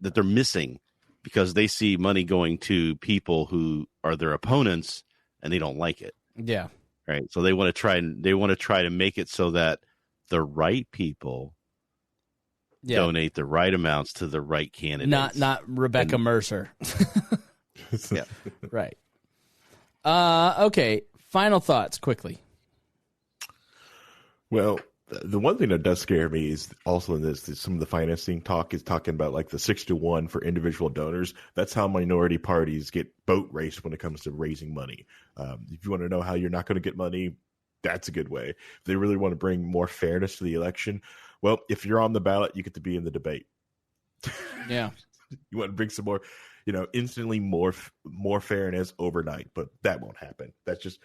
they're missing, because they see money going to people who are their opponents and they don't like it. Yeah. Right. So they want to try to make it so that the right people donate the right amounts to the right candidates. Not Rebecca Mercer. Yeah. Right. Okay. Final thoughts quickly. Well, the one thing that does scare me is also in this some of the financing talk is talking about the 6-to-1 for individual donors. That's how minority parties get boat raced when it comes to raising money. If you want to know how you're not going to get money, that's a good way. If they really want to bring more fairness to the election, well, if you're on the ballot, you get to be in the debate. Yeah. You want to bring some more, instantly more fairness overnight, but that won't happen. That's just,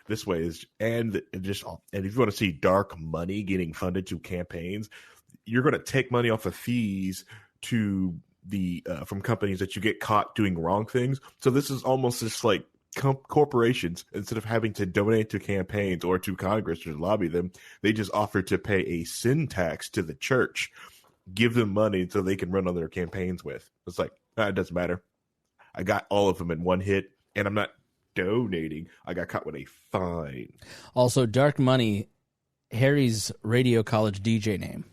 this way is, and if you want to see dark money getting funded to campaigns, you're going to take money off of fees to from companies that you get caught doing wrong things. So this is almost just like corporations, instead of having to donate to campaigns or to Congress to lobby them, they just offer to pay a sin tax to the church, give them money so they can run on their campaigns with. It's it doesn't matter. I got all of them in one hit, and I'm not donating. I got caught with a fine. Also, dark money, Harry's radio college DJ name.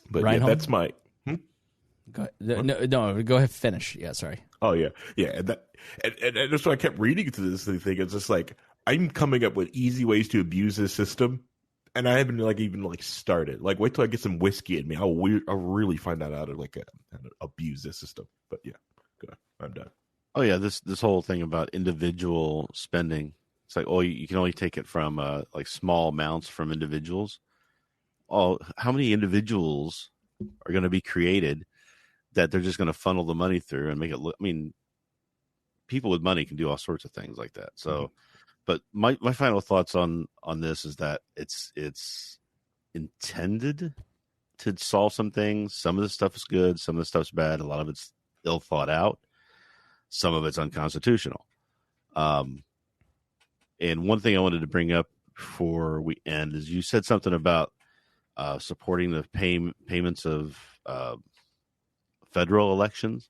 But Rhinehold? yeah, that's my. Go ahead. No, go ahead. Finish. Yeah, sorry. Oh yeah, and that's why I kept reading through this thing. It's just I'm coming up with easy ways to abuse this system, and I haven't even started. Wait till I get some whiskey in me. I'll really find out how to abuse this system. But yeah, go ahead. I'm done. Oh yeah, this whole thing about individual spending. It's you can only take it from small amounts from individuals. Oh, how many individuals are going to be created that they're just going to funnel the money through and make it look? I mean, people with money can do all sorts of things like that. So, but my final thoughts on this is that it's intended to solve some things. Some of the stuff is good, some of the stuff's bad. A lot of it's ill thought out. Some of it's unconstitutional. And one thing I wanted to bring up before we end is you said something about supporting the payments of federal elections.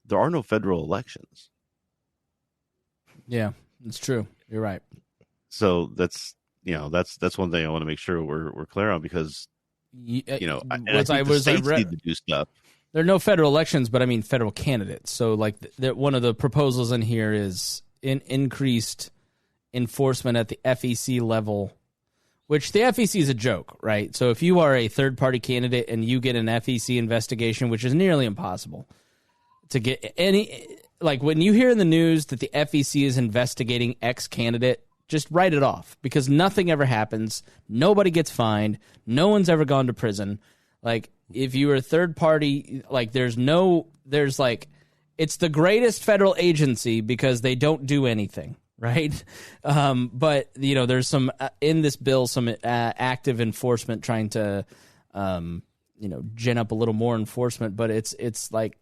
There are no federal elections. Yeah, it's true. You're right. So that's one thing I want to make sure we're clear on, because I need to do stuff. There are no federal elections, but I mean federal candidates. So one of the proposals in here is increased enforcement at the FEC level which the FEC is a joke, right? So if you are a third-party candidate and you get an FEC investigation, which is nearly impossible to get any, like when you hear in the news that the FEC is investigating X candidate, just write it off because nothing ever happens. Nobody gets fined. No one's ever gone to prison. Like if you are a third party, like it's the greatest federal agency because they don't do anything. Right. But, there's some in this bill, some active enforcement trying to, gin up a little more enforcement. But it's like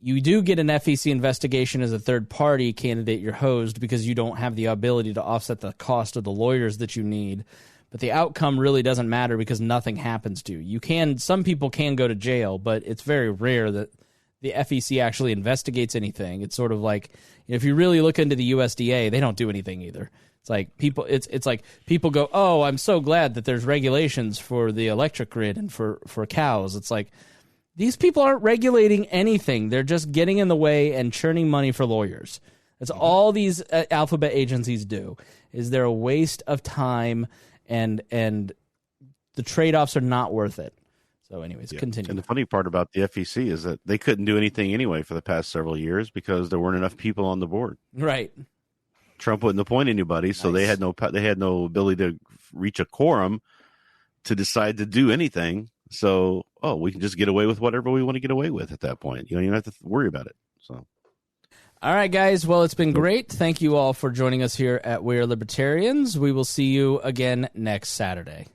you do get an FEC investigation as a third party candidate, you're hosed because you don't have the ability to offset the cost of the lawyers that you need. But the outcome really doesn't matter because nothing happens to you. Some people can go to jail, but it's very rare that the FEC actually investigates anything. It's sort of like if you really look into the USDA, they don't do anything either. It's like people. It's like people go, "Oh, I'm so glad that there's regulations for the electric grid and for cows." It's like these people aren't regulating anything. They're just getting in the way and churning money for lawyers. That's all these alphabet agencies do. Is they're a waste of time and the trade-offs are not worth it. So anyways, continue. And the funny part about the FEC is that they couldn't do anything anyway for the past several years because there weren't enough people on the board. Right. Trump wouldn't appoint anybody, so they had no ability to reach a quorum to decide to do anything. So, we can just get away with whatever we want to get away with at that point. You don't even have to worry about it. So, all right, guys. Well, it's been great. Thank you all for joining us here at We Are Libertarians. We will see you again next Saturday.